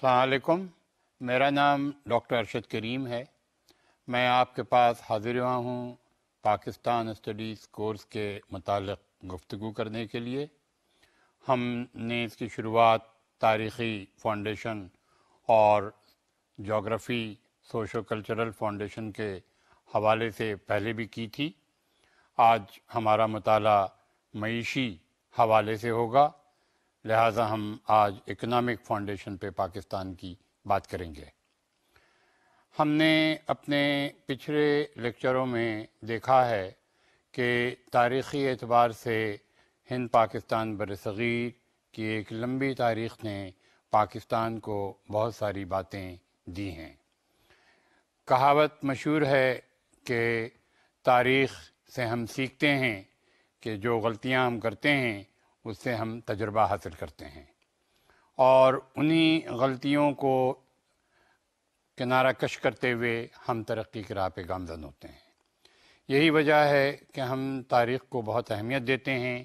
السلام علیکم، میرا نام ڈاکٹر ارشد کریم ہے۔ میں آپ کے پاس حاضر ہوا ہوں پاکستان اسٹڈیز کورس کے متعلق گفتگو کرنے کے لیے۔ ہم نے اس کی شروعات تاریخی فاؤنڈیشن اور جغرافی سوشو کلچرل فاؤنڈیشن کے حوالے سے پہلے بھی کی تھی۔ آج ہمارا مطالعہ معیشی حوالے سے ہوگا، لہٰذا ہم آج اکنامک فاؤنڈیشن پہ پاکستان کی بات کریں گے۔ ہم نے اپنے پچھلے لیکچروں میں دیکھا ہے کہ تاریخی اعتبار سے ہند پاکستان برصغیر کی ایک لمبی تاریخ نے پاکستان کو بہت ساری باتیں دی ہیں۔ کہاوت مشہور ہے کہ تاریخ سے ہم سیکھتے ہیں کہ جو غلطیاں ہم کرتے ہیں اس سے ہم تجربہ حاصل کرتے ہیں، اور انہی غلطیوں کو کنارہ کش کرتے ہوئے ہم ترقی کی راہ پہ گامزن ہوتے ہیں۔ یہی وجہ ہے کہ ہم تاریخ کو بہت اہمیت دیتے ہیں،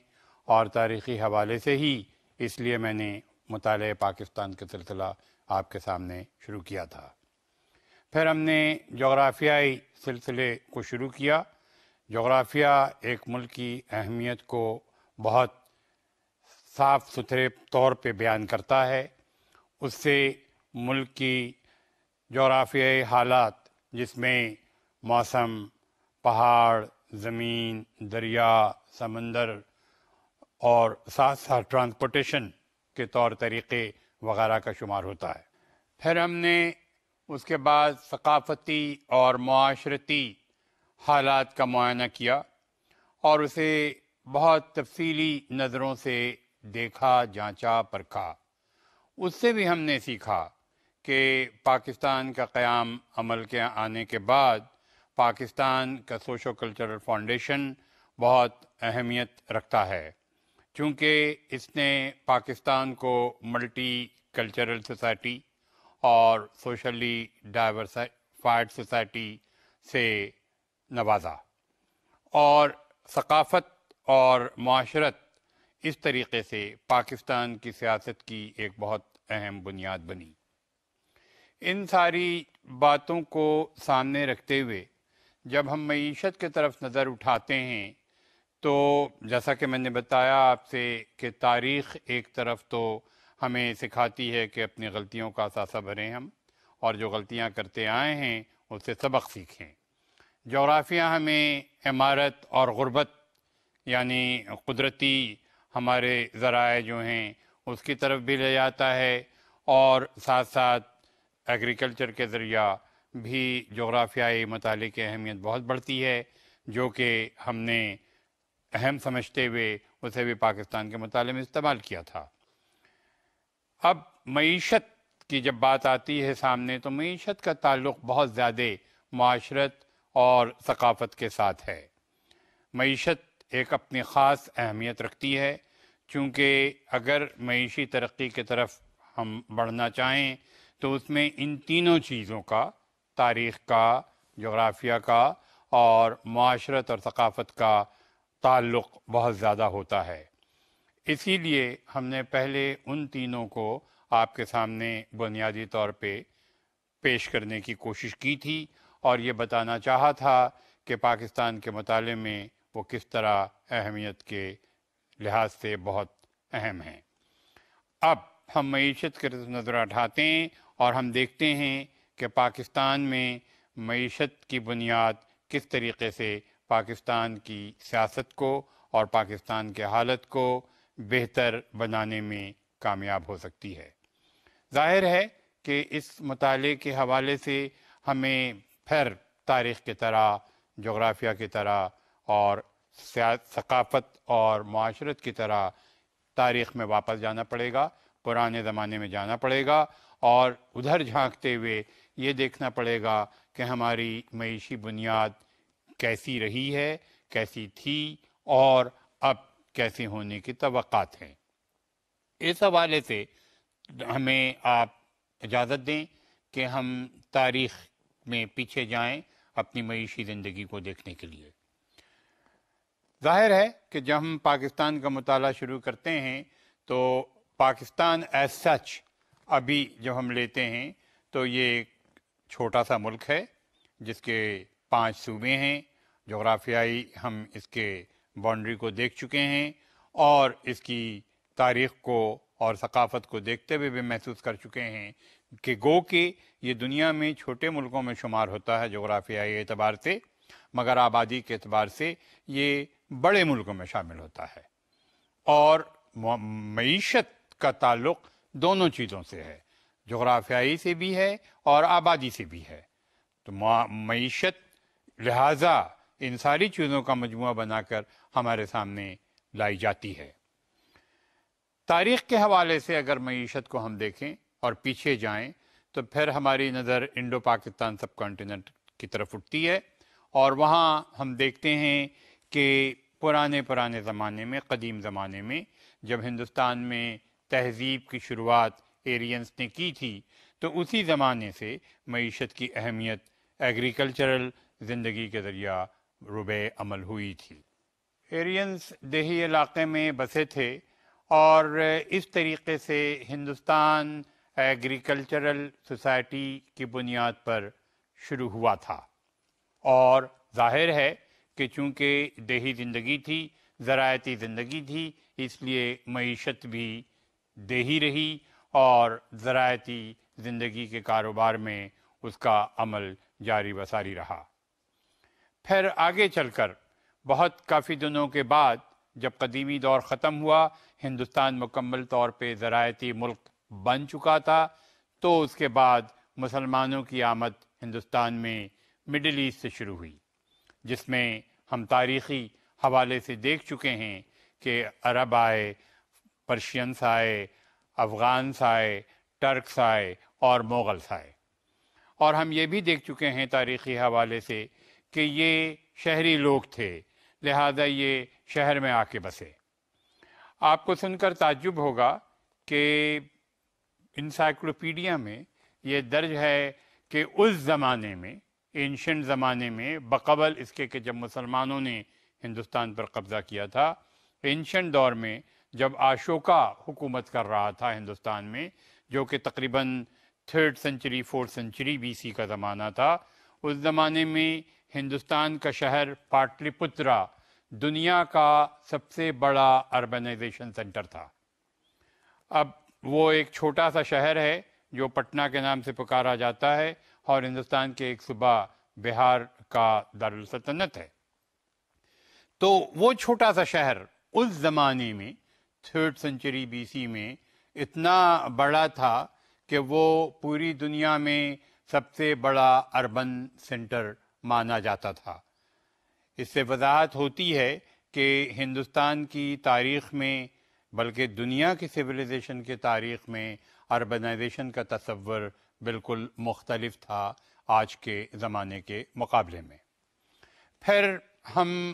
اور تاریخی حوالے سے ہی اس لیے میں نے مطالعہ پاکستان کا سلسلہ آپ کے سامنے شروع کیا تھا۔ پھر ہم نے جغرافیائی سلسلے کو شروع کیا۔ جغرافیہ ایک ملک کی اہمیت کو بہت صاف ستھرے طور پہ بیان کرتا ہے۔ اس سے ملک کی جغرافیائی حالات، جس میں موسم، پہاڑ، زمین، دریا، سمندر اور ساتھ ساتھ ٹرانسپورٹیشن کے طور طریقے وغیرہ کا شمار ہوتا ہے۔ پھر ہم نے اس کے بعد ثقافتی اور معاشرتی حالات کا معائنہ کیا اور اسے بہت تفصیلی نظروں سے دیکھا، جانچا، پرکھا۔ اس سے بھی ہم نے سیکھا کہ پاکستان کا قیام عمل کے آنے کے بعد پاکستان کا سوشو کلچرل فاؤنڈیشن بہت اہمیت رکھتا ہے، چونکہ اس نے پاکستان کو ملٹی کلچرل سوسائٹی اور سوشلی ڈائیورسفائڈ سوسائٹی سے نوازا، اور ثقافت اور معاشرت اس طریقے سے پاکستان کی سیاست کی ایک بہت اہم بنیاد بنی۔ ان ساری باتوں کو سامنے رکھتے ہوئے جب ہم معیشت کی طرف نظر اٹھاتے ہیں تو جیسا کہ میں نے بتایا آپ سے کہ تاریخ ایک طرف تو ہمیں سکھاتی ہے کہ اپنی غلطیوں کا اثاثہ بھریں ہم، اور جو غلطیاں کرتے آئے ہیں اس سے سبق سیکھیں۔ جغرافیہ ہمیں عمارت اور غربت، یعنی قدرتی ہمارے ذرائع جو ہیں اس کی طرف بھی لے جاتا ہے، اور ساتھ ساتھ ایگریکلچر کے ذریعہ بھی جغرافیائی مطالعے کی اہمیت بہت بڑھتی ہے، جو کہ ہم نے اہم سمجھتے ہوئے اسے بھی پاکستان کے مطالعے میں استعمال کیا تھا۔ اب معیشت کی جب بات آتی ہے سامنے تو معیشت کا تعلق بہت زیادہ معاشرت اور ثقافت کے ساتھ ہے۔ معیشت ایک اپنی خاص اہمیت رکھتی ہے، چونکہ اگر معیشی ترقی کی طرف ہم بڑھنا چاہیں تو اس میں ان تینوں چیزوں کا، تاریخ کا، جغرافیہ کا اور معاشرت اور ثقافت کا تعلق بہت زیادہ ہوتا ہے۔ اسی لیے ہم نے پہلے ان تینوں کو آپ کے سامنے بنیادی طور پہ پیش کرنے کی کوشش کی تھی، اور یہ بتانا چاہا تھا کہ پاکستان کے مطالعے میں وہ کس طرح اہمیت کے لحاظ سے بہت اہم ہیں۔ اب ہم معیشت کی نظر اٹھاتے ہیں اور ہم دیکھتے ہیں کہ پاکستان میں معیشت کی بنیاد کس طریقے سے پاکستان کی سیاست کو اور پاکستان کے حالت کو بہتر بنانے میں کامیاب ہو سکتی ہے۔ ظاہر ہے کہ اس مطالعے کے حوالے سے ہمیں پھر تاریخ کی طرح، جغرافیہ کی طرح اور ثقافت اور معاشرت کی طرح تاریخ میں واپس جانا پڑے گا، پرانے زمانے میں جانا پڑے گا، اور ادھر جھانکتے ہوئے یہ دیکھنا پڑے گا کہ ہماری معیشی بنیاد کیسی رہی ہے، کیسی تھی، اور اب کیسے ہونے کی توقعات ہیں۔ اس حوالے سے ہمیں آپ اجازت دیں کہ ہم تاریخ میں پیچھے جائیں اپنی معیشی زندگی کو دیکھنے کے لیے۔ ظاہر ہے کہ جب ہم پاکستان کا مطالعہ شروع کرتے ہیں تو پاکستان ایز سچ ابھی جب ہم لیتے ہیں تو یہ ایک چھوٹا سا ملک ہے جس کے 5 صوبے ہیں. جغرافیائی ہم اس کے باؤنڈری کو دیکھ چکے ہیں اور اس کی تاریخ کو اور ثقافت کو دیکھتے ہوئے بھی محسوس کر چکے ہیں کہ گو کہ یہ دنیا میں چھوٹے ملکوں میں شمار ہوتا ہے جغرافیائی اعتبار سے، مگر آبادی کے اعتبار سے یہ بڑے ملکوں میں شامل ہوتا ہے. اور معیشت کا تعلق دونوں چیزوں سے ہے، جغرافیائی سے بھی ہے اور آبادی سے بھی ہے. تو معیشت لہٰذا ان ساری چیزوں کا مجموعہ بنا کر ہمارے سامنے لائی جاتی ہے. تاریخ کے حوالے سے اگر معیشت کو ہم دیکھیں اور پیچھے جائیں تو پھر ہماری نظر انڈو پاکستان سب کانٹیننٹ کی طرف اٹھتی ہے، اور وہاں ہم دیکھتے ہیں کہ پرانے زمانے میں، قدیم زمانے میں جب ہندوستان میں تہذیب کی شروعات ایرینز نے کی تھی تو اسی زمانے سے معیشت کی اہمیت ایگریکلچرل زندگی کے ذریعہ ربع عمل ہوئی تھی. ایرینز دیہی علاقے میں بسے تھے اور اس طریقے سے ہندوستان ایگریکلچرل سوسائٹی کی بنیاد پر شروع ہوا تھا. اور ظاہر ہے کہ چونکہ دیہی زندگی تھی، زراعتی زندگی تھی، اس لیے معیشت بھی دیہی رہی اور زراعتی زندگی کے کاروبار میں اس کا عمل جاری و ساری رہا. پھر آگے چل کر بہت کافی دنوں کے بعد جب قدیمی دور ختم ہوا، ہندوستان مکمل طور پہ زراعتی ملک بن چکا تھا، تو اس کے بعد مسلمانوں کی آمد ہندوستان میں مڈل ایسٹ سے شروع ہوئی، جس میں ہم تاریخی حوالے سے دیکھ چکے ہیں کہ عرب آئے، پرشینس آئے، افغانس آئے، ٹرکس آئے اور مغلس آئے. اور ہم یہ بھی دیکھ چکے ہیں تاریخی حوالے سے کہ یہ شہری لوگ تھے، لہذا یہ شہر میں آ کے بسے. آپ کو سن کر تعجب ہوگا کہ انسائکلوپیڈیا میں یہ درج ہے کہ اس زمانے میں، اینشنٹ زمانے میں، بقبل اس کے کہ جب مسلمانوں نے ہندوستان پر قبضہ کیا تھا، اینشنٹ دور میں جب اشوکا حکومت کر رہا تھا ہندوستان میں، جو کہ تقریباً 3rd century 4th century BC کا زمانہ تھا، اس زمانے میں ہندوستان کا شہر پاٹلی پترا دنیا کا سب سے بڑا اربنائزیشن سینٹر تھا. اب وہ ایک چھوٹا سا شہر ہے جو پٹنہ کے نام سے پکارا جاتا ہے اور ہندوستان کے ایک صوبہ بہار کا دارالسلطنت ہے. تو وہ چھوٹا سا شہر اس زمانے میں 3rd سینچری BC میں اتنا بڑا تھا کہ وہ پوری دنیا میں سب سے بڑا اربن سینٹر مانا جاتا تھا. اس سے وضاحت ہوتی ہے کہ ہندوستان کی تاریخ میں، بلکہ دنیا کی سویلائزیشن کی تاریخ میں، اربنائزیشن کا تصور بالکل مختلف تھا آج کے زمانے کے مقابلے میں. پھر ہم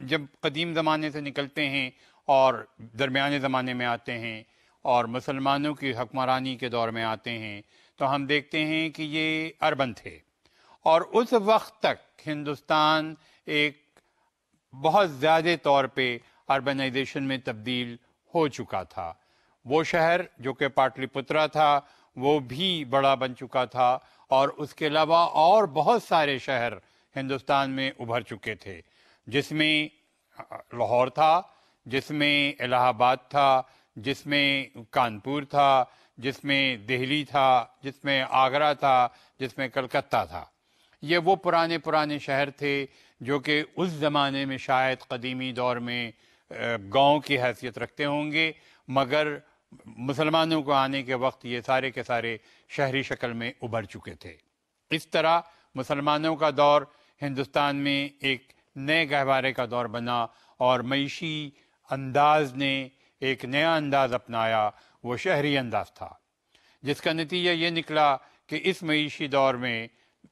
جب قدیم زمانے سے نکلتے ہیں اور درمیانے زمانے میں آتے ہیں اور مسلمانوں کی حکمرانی کے دور میں آتے ہیں تو ہم دیکھتے ہیں کہ یہ اربن تھے، اور اس وقت تک ہندوستان ایک بہت زیادہ طور پہ اربنائزیشن میں تبدیل ہو چکا تھا. وہ شہر جو کہ پاٹلی پترا تھا وہ بھی بڑا بن چکا تھا، اور اس کے علاوہ اور بہت سارے شہر ہندوستان میں ابھر چکے تھے، جس میں لاہور تھا، جس میں الہ آباد تھا، جس میں کانپور تھا، جس میں دہلی تھا، جس میں آگرہ تھا، جس میں کلکتہ تھا. یہ وہ پرانے شہر تھے جو کہ اس زمانے میں شاید قدیمی دور میں گاؤں کی حیثیت رکھتے ہوں گے، مگر مسلمانوں کو آنے کے وقت یہ سارے کے سارے شہری شکل میں ابھر چکے تھے. اس طرح مسلمانوں کا دور ہندوستان میں ایک نئے گہوارے کا دور بنا، اور معیشی انداز نے ایک نیا انداز اپنایا، وہ شہری انداز تھا، جس کا نتیجہ یہ نکلا کہ اس معیشی دور میں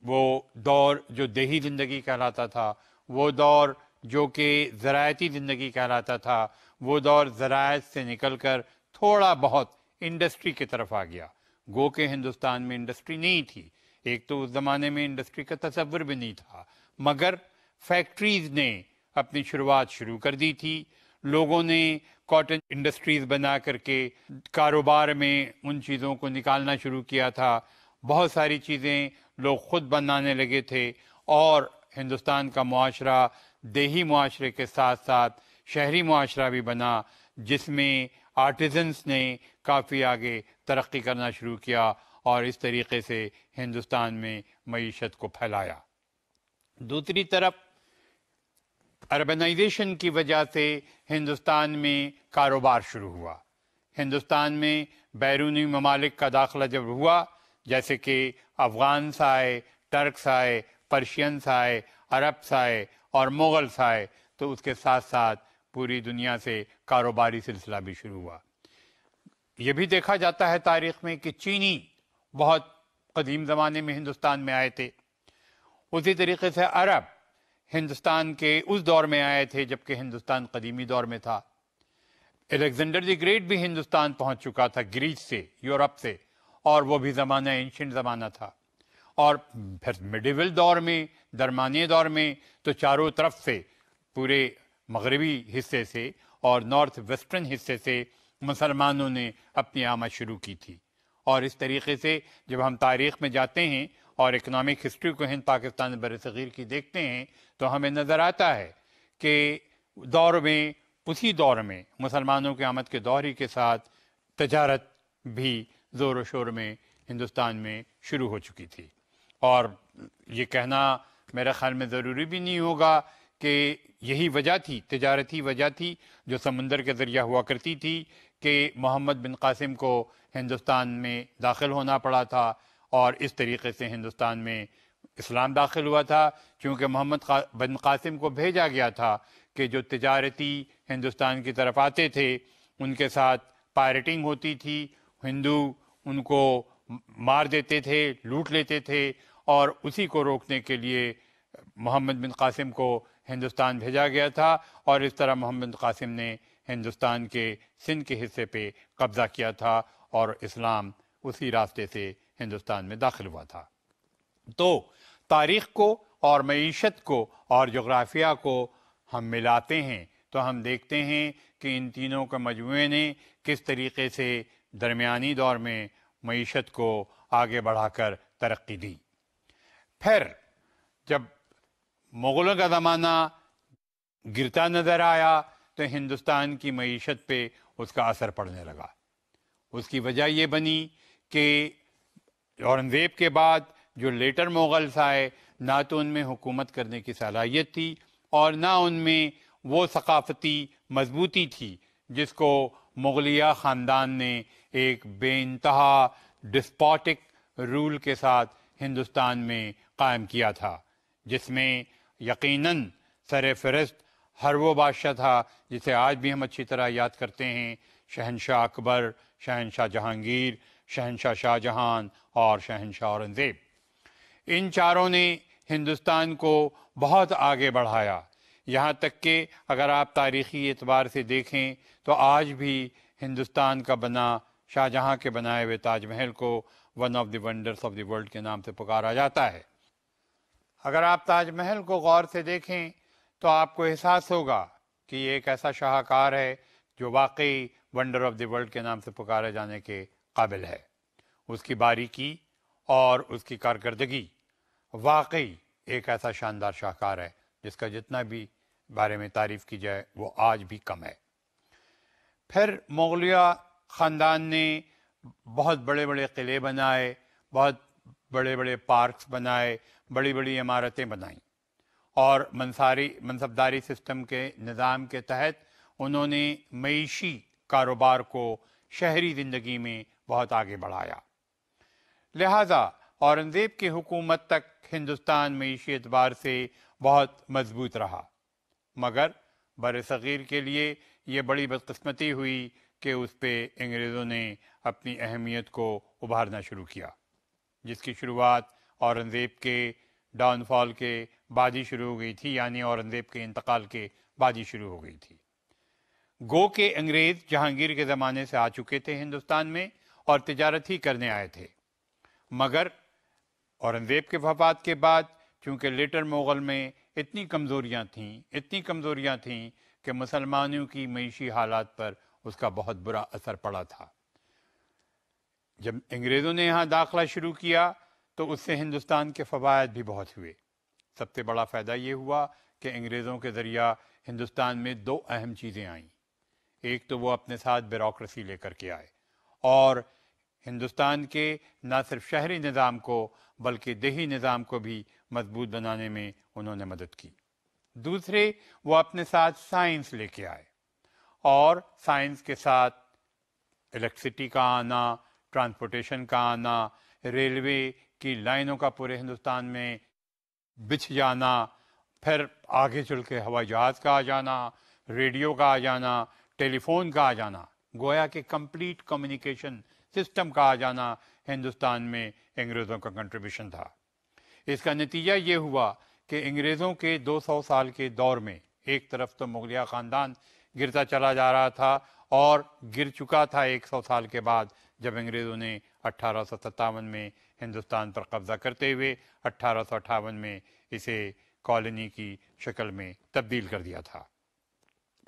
وہ دور جو دیہی زندگی کہلاتا تھا، وہ دور جو کہ زراعتی زندگی کہلاتا تھا، وہ دور زراعت سے نکل کر تھوڑا بہت انڈسٹری کی طرف آ گیا. گو کہ ہندوستان میں انڈسٹری نہیں تھی، ایک تو اس زمانے میں انڈسٹری کا تصور بھی نہیں تھا، مگر فیکٹریز نے اپنی شروعات شروع کر دی تھی. لوگوں نے کاٹن انڈسٹریز بنا کر کے کاروبار میں ان چیزوں کو نکالنا شروع کیا تھا. بہت ساری چیزیں لوگ خود بنانے لگے تھے اور ہندوستان کا معاشرہ دیہی معاشرے کے ساتھ ساتھ شہری معاشرہ بھی بنا جس میں آرٹیزنس نے کافی آگے ترقی کرنا شروع کیا اور اس طریقے سے ہندوستان میں معیشت کو پھیلایا. دوسری طرف اربنائزیشن کی وجہ سے ہندوستان میں کاروبار شروع ہوا. ہندوستان میں بیرونی ممالک کا داخلہ جب ہوا، جیسے کہ افغانس آئے، ٹرکس آئے، پرشینس آئے، عربس آئے اور مغلس آئے، تو اس کے ساتھ ساتھ پوری دنیا سے کاروباری سلسلہ بھی شروع ہوا. یہ بھی دیکھا جاتا ہے تاریخ میں کہ چینی بہت قدیم زمانے میں ہندوستان میں آئے تھے. اسی طریقے سے عرب ہندوستان کے اس دور میں آئے تھے جبکہ ہندوستان قدیمی دور میں تھا. الیگزینڈر دی گریٹ بھی ہندوستان پہنچ چکا تھا گریس سے، یورپ سے، اور وہ بھی زمانہ اینشنٹ زمانہ تھا. اور پھر میڈیول دور میں، درمیانے دور میں تو چاروں طرف سے پورے مغربی حصے سے اور نارتھ ویسٹرن حصے سے مسلمانوں نے اپنی آمد شروع کی تھی. اور اس طریقے سے جب ہم تاریخ میں جاتے ہیں اور اکنامک ہسٹری کو ہند پاکستان بر صغیر کی دیکھتے ہیں تو ہمیں نظر آتا ہے کہ اسی دور میں مسلمانوں کی آمد کے دور ہی کے ساتھ تجارت بھی زور و شور میں ہندوستان میں شروع ہو چکی تھی. اور یہ کہنا میرے خیال میں ضروری بھی نہیں ہوگا کہ یہی وجہ تھی، تجارتی وجہ تھی جو سمندر کے ذریعہ ہوا کرتی تھی کہ محمد بن قاسم کو ہندوستان میں داخل ہونا پڑا تھا اور اس طریقے سے ہندوستان میں اسلام داخل ہوا تھا. چونکہ محمد بن قاسم کو بھیجا گیا تھا کہ جو تجارتی ہندوستان کی طرف آتے تھے ان کے ساتھ پائرٹنگ ہوتی تھی، ہندو ان کو مار دیتے تھے، لوٹ لیتے تھے، اور اسی کو روکنے کے لیے محمد بن قاسم کو ہندوستان بھیجا گیا تھا. اور اس طرح محمد بن قاسم نے ہندوستان کے سندھ کے حصے پہ قبضہ کیا تھا اور اسلام اسی راستے سے ہندوستان میں داخل ہوا تھا. تو تاریخ کو اور معیشت کو اور جغرافیہ کو ہم ملاتے ہیں تو ہم دیکھتے ہیں کہ ان تینوں کے مجموعے نے کس طریقے سے درمیانی دور میں معیشت کو آگے بڑھا کر ترقی دی. پھر جب مغلوں کا زمانہ گرتا نظر آیا تو ہندوستان کی معیشت پہ اس کا اثر پڑنے لگا. اس کی وجہ یہ بنی کہ اورنگزیب کے بعد جو لیٹر مغلس آئے نہ تو ان میں حکومت کرنے کی صلاحیت تھی اور نہ ان میں وہ ثقافتی مضبوطی تھی جس کو مغلیہ خاندان نے ایک بے انتہا ڈسپوٹک رول کے ساتھ ہندوستان میں قائم کیا تھا، جس میں یقیناً سر فہرست ہر وہ بادشاہ تھا جسے آج بھی ہم اچھی طرح یاد کرتے ہیں، شہنشاہ اکبر، شہنشاہ جہانگیر، شہنشاہ شاہ جہان اور شہنشاہ اورنگزیب. ان چاروں نے ہندوستان کو بہت آگے بڑھایا. یہاں تک کہ اگر آپ تاریخی اعتبار سے دیکھیں تو آج بھی ہندوستان کا بنا شاہ جہاں کے بنائے ہوئے تاج محل کو one of the wonders of the world کے نام سے پکارا جاتا ہے. اگر آپ تاج محل کو غور سے دیکھیں تو آپ کو احساس ہوگا کہ یہ ایک ایسا شاہکار ہے جو واقعی ونڈر آف دی ورلڈ کے نام سے پکارے جانے کے قابل ہے. اس کی باریکی اور اس کی کارکردگی واقعی ایک ایسا شاندار شاہکار ہے جس کا جتنا بھی بارے میں تعریف کی جائے وہ آج بھی کم ہے. پھر مغلیہ خاندان نے بہت بڑے بڑے قلعے بنائے، بہت بڑے بڑے پارکس بنائے، بڑی بڑی عمارتیں بنائیں، اور منصبداری سسٹم کے نظام کے تحت انہوں نے معیشی کاروبار کو شہری زندگی میں بہت آگے بڑھایا. لہٰذا اورنگزیب کی حکومت تک ہندوستان معیشی اعتبار سے بہت مضبوط رہا، مگر بر صغیر کے لیے یہ بڑی بدقسمتی ہوئی کہ اس پہ انگریزوں نے اپنی اہمیت کو ابھارنا شروع کیا، جس کی شروعات اورنگزیب کے ڈاؤن فال کے بعد ہی شروع ہو گئی تھی، یعنی اورنگزیب کے انتقال کے بعد ہی شروع ہو گئی تھی. گو کہ انگریز جہانگیر کے زمانے سے آ چکے تھے ہندوستان میں اور تجارت ہی کرنے آئے تھے، مگر اورنگزیب کے وفات کے بعد چونکہ لیٹر مغل میں اتنی کمزوریاں تھیں کہ مسلمانوں کی معیشی حالات پر اس کا بہت برا اثر پڑا تھا۔ جب انگریزوں نے یہاں داخلہ شروع کیا تو اس سے ہندوستان کے فوائد بھی بہت ہوئے۔ سب سے بڑا فائدہ یہ ہوا کہ انگریزوں کے ذریعہ ہندوستان میں دو اہم چیزیں آئیں۔ ایک تو وہ اپنے ساتھ بیوروکریسی لے کر کے آئے اور ہندوستان کے نہ صرف شہری نظام کو بلکہ دیہی نظام کو بھی مضبوط بنانے میں انہوں نے مدد کی۔ دوسرے، وہ اپنے ساتھ سائنس لے کے آئے اور سائنس کے ساتھ الیکٹرسٹی کا آنا، ٹرانسپورٹیشن کا آنا، ریلوے کی لائنوں کا پورے ہندوستان میں بچھ جانا، پھر آگے چل کے ہوائی جہاز کا آ جانا، ریڈیو کا آ جانا، ٹیلی فون کا آ جانا، گویا کہ کمپلیٹ کمیونیکیشن سسٹم کا آ جانا ہندوستان میں انگریزوں کا کنٹریبیوشن تھا۔ اس کا نتیجہ یہ ہوا کہ انگریزوں کے 200 سال کے دور میں ایک طرف تو مغلیہ خاندان گرتا چلا جا رہا تھا اور گر چکا تھا 100 سال کے بعد جب انگریزوں نے 1857 میں ہندوستان پر قبضہ کرتے ہوئے 1858 میں اسے کالونی کی شکل میں تبدیل کر دیا تھا۔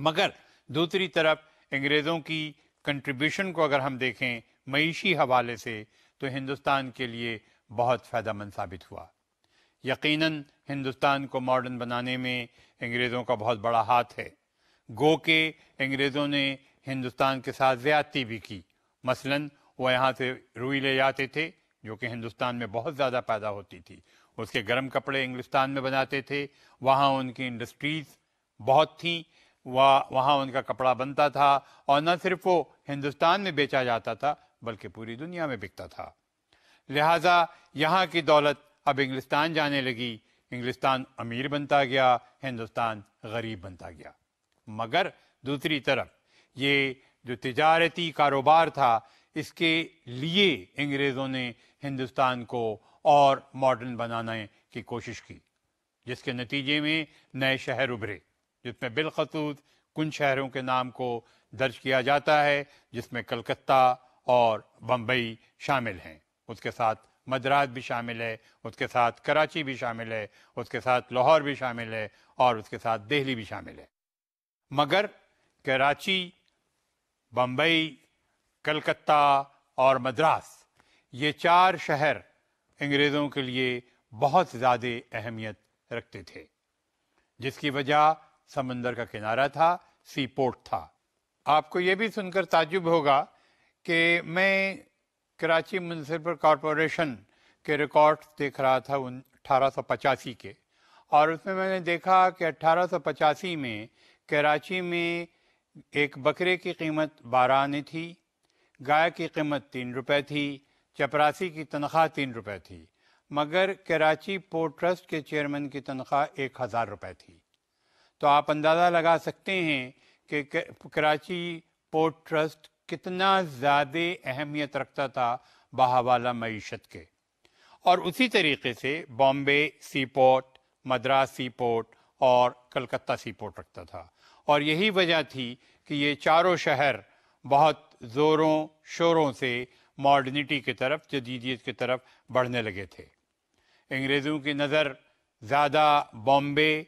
مگر دوسری طرف انگریزوں کی کنٹریبیوشن کو اگر ہم دیکھیں معیشی حوالے سے تو ہندوستان کے لیے بہت فائدہ مند ثابت ہوا۔ یقیناً ہندوستان کو ماڈرن بنانے میں انگریزوں کا بہت بڑا ہاتھ ہے، گو کہ انگریزوں نے ہندوستان کے ساتھ زیادتی بھی کی۔ مثلاً وہ یہاں سے روئی لے جاتے تھے جو کہ ہندوستان میں بہت زیادہ پیدا ہوتی تھی، اس کے گرم کپڑے انگلستان میں بناتے تھے، وہاں ان کی انڈسٹریز بہت تھیں، وہاں ان کا کپڑا بنتا تھا اور نہ صرف وہ ہندوستان میں بیچا جاتا تھا بلکہ پوری دنیا میں بکتا تھا۔ لہٰذا یہاں کی دولت اب انگلستان جانے لگی، انگلستان امیر بنتا گیا، ہندوستان غریب بنتا گیا۔ مگر دوسری طرف یہ جو تجارتی کاروبار تھا اس کے لیے انگریزوں نے ہندوستان کو اور ماڈرن بنانے کی کوشش کی، جس کے نتیجے میں نئے شہر ابھرے، جس میں بالخصوص کچھ شہروں کے نام کو درج کیا جاتا ہے جس میں کلکتہ اور بمبئی شامل ہیں، اس کے ساتھ مدراس بھی شامل ہے، اس کے ساتھ کراچی بھی شامل ہے، اس کے ساتھ لاہور بھی شامل ہے اور اس کے ساتھ دہلی بھی شامل ہے۔ مگر کراچی، بمبئی، کلکتہ اور مدراس یہ چار شہر انگریزوں کے لیے بہت زیادہ اہمیت رکھتے تھے، جس کی وجہ سمندر کا کنارہ تھا، سی پورٹ تھا۔ آپ کو یہ بھی سن کر تعجب ہوگا کہ میں کراچی میونسپل کارپوریشن کے ریکارڈ دیکھ رہا تھا 1885 کے، اور اس میں نے دیکھا کہ 1885 میں کراچی میں ایک بکرے کی قیمت 12 آنے تھی، گائے کی قیمت 3 روپے تھی، چپراسی کی تنخواہ 3 روپے تھی، مگر کراچی پورٹ ٹرسٹ کے چیئرمین کی تنخواہ 1000 روپے تھی۔ تو آپ اندازہ لگا سکتے ہیں کہ کراچی پورٹ ٹرسٹ کتنا زیادہ اہمیت رکھتا تھا بحوالہ معیشت کے۔ اور اسی طریقے سے Bombay sea port, Madras sea port اور کلکتہ سی پورٹ رکھتا تھا، اور یہی وجہ تھی کہ یہ چاروں شہر بہت زوروں شوروں سے ماڈرنٹی کی طرف، جدیدیت کی طرف بڑھنے لگے تھے۔ انگریزوں کی نظر زیادہ بامبے،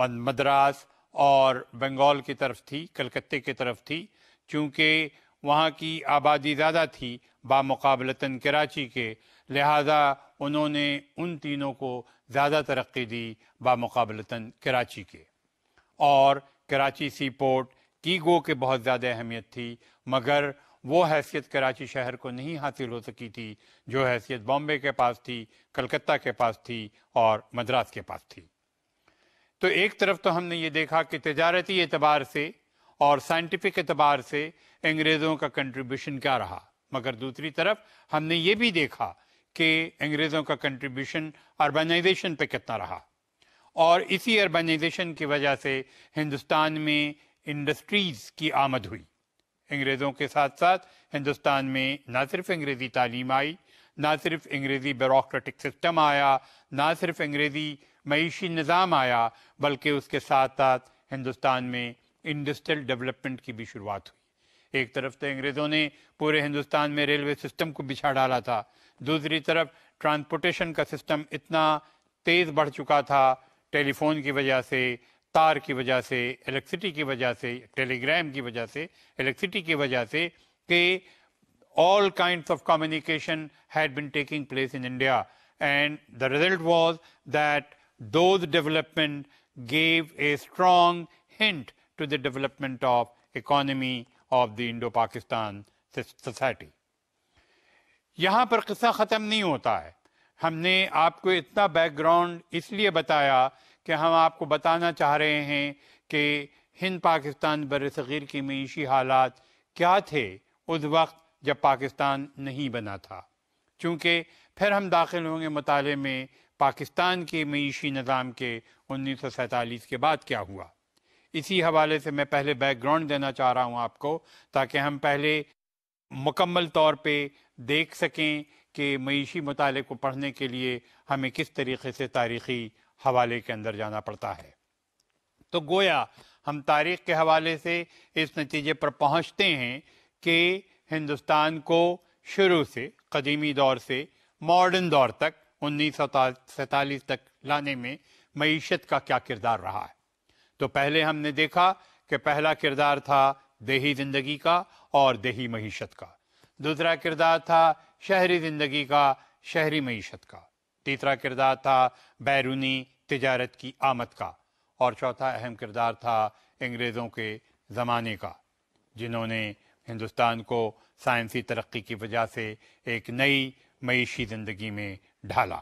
مدراس اور بنگال کی طرف تھی، کلکتے کی طرف تھی، چونکہ وہاں کی آبادی زیادہ تھی بامقابلتاً کراچی کے، لہذا انہوں نے ان تینوں کو زیادہ ترقی دی بامقابلتاً کراچی کے۔ اور کراچی سی پورٹ کی گو کہ بہت زیادہ اہمیت تھی، مگر وہ حیثیت کراچی شہر کو نہیں حاصل ہو سکی تھی جو حیثیت بامبے کے پاس تھی، کلکتہ کے پاس تھی اور مدراس کے پاس تھی۔ تو ایک طرف تو ہم نے یہ دیکھا کہ تجارتی اعتبار سے اور سائنٹیفک اعتبار سے انگریزوں کا کنٹریبیوشن کیا رہا، مگر دوسری طرف ہم نے یہ بھی دیکھا کہ انگریزوں کا کنٹریبیوشن اربنائزیشن پہ کتنا رہا، اور اسی اربنائزیشن کی وجہ سے ہندوستان میں انڈسٹریز کی آمد ہوئی۔ انگریزوں کے ساتھ ساتھ ہندوستان میں نہ صرف انگریزی تعلیم آئی، نہ صرف انگریزی بیوروکریٹک سسٹم آیا، نہ صرف انگریزی معیشی نظام آیا، بلکہ اس کے ساتھ ساتھ ہندوستان میں انڈسٹریل ڈیولپمنٹ کی بھی شروعات ہوئی۔ ایک طرف تو انگریزوں نے پورے ہندوستان میں ریلوے سسٹم کو بچھا ڈالا تھا، دوسری طرف ٹرانسپورٹیشن کا سسٹم اتنا تیز بڑھ چکا تھا ٹیلی فون کی وجہ سے، تار کی وجہ سے، الیکٹریسٹی کی وجہ سے، ٹیلی گرام کی وجہ سے، الیکٹریسٹی کی وجہ سے کہ all kinds of communication had been taking place in India, and the result was that those development gave a strong hint to the development of economy of the Indo-Pakistan society. یہاں پر قصہ ختم نہیں ہوتا ہے. ہم نے آپ کو اتنا بیک گراؤنڈ اس لیے بتایا کہ ہم آپ کو بتانا چاہ رہے ہیں کہ ہند پاکستان بر صغیر کی معیشی حالات کیا تھے اس وقت جب پاکستان نہیں بنا تھا. چونکہ پھر ہم داخل ہوں گے مطالعے میں پاکستان کے معیشی نظام کے 1947 کے بعد کیا ہوا. اسی حوالے سے میں پہلے بیک گراؤنڈ دینا چاہ رہا ہوں آپ کو، تاکہ ہم پہلے مکمل طور پہ دیکھ سکیں کہ معیشی مطالعے کو پڑھنے کے لیے ہمیں کس طریقے سے تاریخی حوالے کے اندر جانا پڑتا ہے. تو گویا ہم تاریخ کے حوالے سے اس نتیجے پر پہنچتے ہیں کہ ہندوستان کو شروع سے، قدیمی دور سے ماڈرن دور تک 1947 تک لانے میں معیشت کا کیا کردار رہا ہے. تو پہلے ہم نے دیکھا کہ پہلا کردار تھا دیہی زندگی کا اور دیہی معیشت کا. دوسرا کردار تھا شہری زندگی کا، شہری معیشت کا. تیسرا کردار تھا بیرونی تجارت کی آمد کا. اور چوتھا اہم کردار تھا انگریزوں کے زمانے کا، جنہوں نے ہندوستان کو سائنسی ترقی کی وجہ سے ایک نئی معیشی زندگی میں ڈھالا.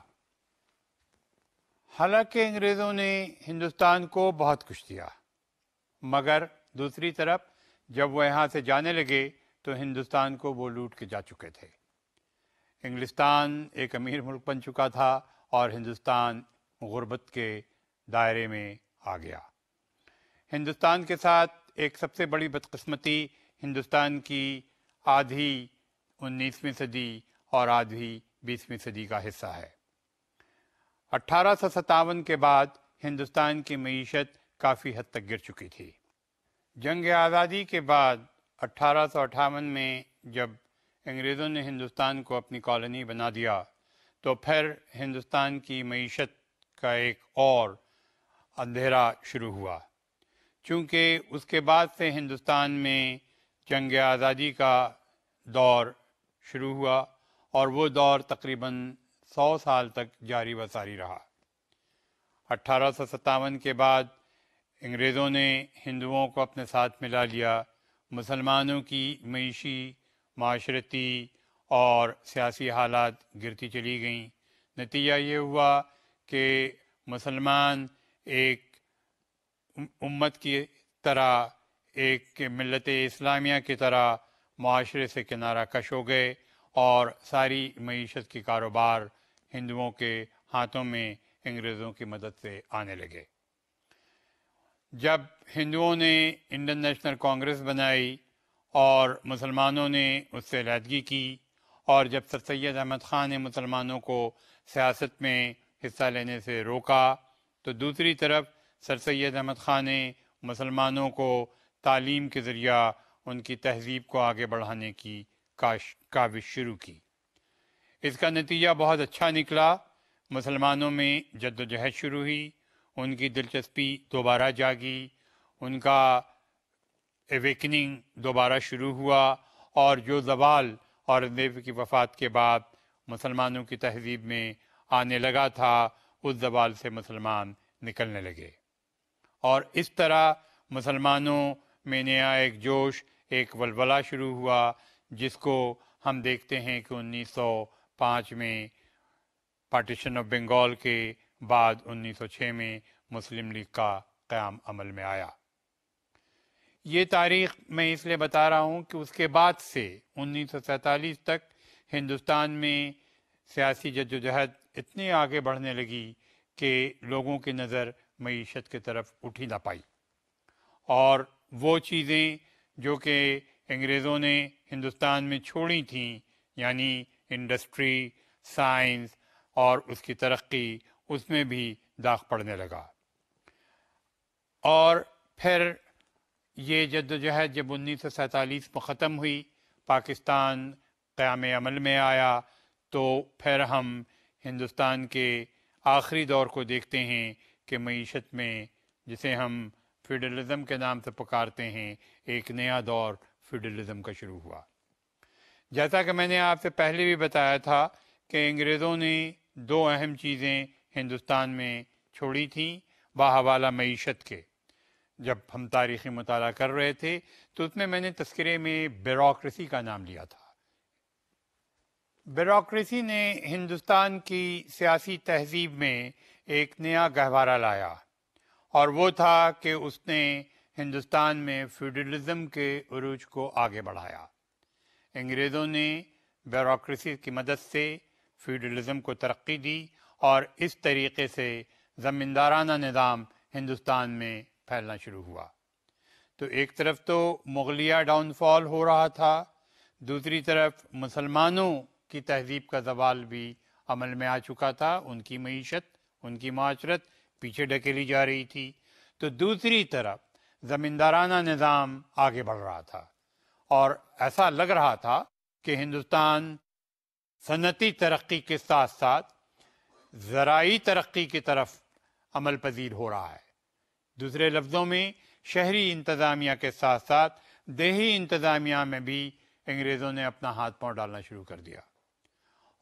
حالانکہ انگریزوں نے ہندوستان کو بہت کچھ دیا، مگر دوسری طرف جب وہ یہاں سے جانے لگے تو ہندوستان کو وہ لوٹ کے جا چکے تھے. انگلستان ایک امیر ملک بن چکا تھا اور ہندوستان غربت کے دائرے میں آ گیا. ہندوستان کے ساتھ ایک سب سے بڑی بدقسمتی ہندوستان کی آدھی 19ویں صدی اور آدھی 20ویں صدی کا حصہ ہے. 1857 کے بعد ہندوستان کی معیشت کافی حد تک گر چکی تھی. جنگ آزادی کے بعد 1858 میں جب انگریزوں نے ہندوستان کو اپنی کالونی بنا دیا تو پھر ہندوستان کی معیشت کا ایک اور اندھیرا شروع ہوا. چونکہ اس کے بعد سے ہندوستان میں جنگ آزادی کا دور شروع ہوا اور وہ دور تقریباً 100 سال تک جاری و ساری رہا. 1857 کے بعد انگریزوں نے ہندوؤں کو اپنے ساتھ ملا لیا. مسلمانوں کی معیشی، معاشرتی اور سیاسی حالات گرتی چلی گئیں. نتیجہ یہ ہوا کہ مسلمان ایک امت کی طرح، ایک ملت اسلامیہ کی طرح معاشرے سے کنارہ کش ہو گئے اور ساری معیشت کی کاروبار ہندوؤں کے ہاتھوں میں انگریزوں کی مدد سے آنے لگے. جب ہندوؤں نے انڈین نیشنل کانگریس بنائی اور مسلمانوں نے اس سے علیحدگی کی، اور جب سر سید احمد خان نے مسلمانوں کو سیاست میں حصہ لینے سے روکا، تو دوسری طرف سر سید احمد خان نے مسلمانوں کو تعلیم کے ذریعہ ان کی تہذیب کو آگے بڑھانے کی کاوش شروع کی. اس کا نتیجہ بہت اچھا نکلا. مسلمانوں میں جد و جہد شروع ہوئی، ان کی دلچسپی دوبارہ جاگی، ان کا ایویکننگ دوبارہ شروع ہوا، اور جو زوال اورنگزیب کی وفات کے بعد مسلمانوں کی تہذیب میں آنے لگا تھا، اس زوال سے مسلمان نکلنے لگے. اور اس طرح مسلمانوں میں نیا ایک جوش، ایک ولولہ شروع ہوا، جس کو ہم دیکھتے ہیں کہ 1905 میں پارٹیشن آف بنگال کے بعد 1906 میں مسلم لیگ کا قیام عمل میں آیا. یہ تاریخ میں اس لیے بتا رہا ہوں کہ اس کے بعد سے 1947 تک ہندوستان میں سیاسی جدوجہد اتنی آگے بڑھنے لگی کہ لوگوں کی نظر معیشت کی طرف اٹھ ہی نہ پائی، اور وہ چیزیں جو کہ انگریزوں نے ہندوستان میں چھوڑی تھیں، یعنی انڈسٹری، سائنس اور اس کی ترقی، اس میں بھی داغ پڑنے لگا. اور پھر یہ جدوجہد جب 1947 میں ختم ہوئی، پاکستان قیام عمل میں آیا، تو پھر ہم ہندوستان کے آخری دور کو دیکھتے ہیں کہ معیشت میں جسے ہم فیوڈلزم کے نام سے پکارتے ہیں، ایک نیا دور فیوڈلزم کا شروع ہوا۔ جیسا کہ میں نے آپ سے پہلے بھی بتایا تھا کہ انگریزوں نے دو اہم چیزیں ہندوستان میں چھوڑی تھیں بحوالہ معیشت کے۔ جب ہم تاریخی مطالعہ کر رہے تھے تو اس میں نے تذکرے میں بیوروکریسی کا نام لیا تھا۔ بیوروکریسی نے ہندوستان کی سیاسی تہذیب میں ایک نیا گہوارہ لایا، اور وہ تھا کہ اس نے ہندوستان میں فیوڈلزم کے عروج کو آگے بڑھایا۔ انگریزوں نے بیوروکریسی کی مدد سے فیوڈلزم کو ترقی دی، اور اس طریقے سے زمیندارانہ نظام ہندوستان میں پھیلنا شروع ہوا۔ تو ایک طرف تو مغلیہ ڈاؤن فال ہو رہا تھا، دوسری طرف مسلمانوں کی تہذیب کا زوال بھی عمل میں آ چکا تھا، ان کی معیشت، ان کی معاشرت پیچھے ڈھکیلی جا رہی تھی۔ تو دوسری طرف زمیندارانہ نظام آگے بڑھ رہا تھا، اور ایسا لگ رہا تھا کہ ہندوستان صنعتی ترقی کے ساتھ ساتھ زرعی ترقی کی طرف عمل پذیر ہو رہا ہے۔ دوسرے لفظوں میں شہری انتظامیہ کے ساتھ ساتھ دیہی انتظامیہ میں بھی انگریزوں نے اپنا ہاتھ پاؤں ڈالنا شروع کر دیا،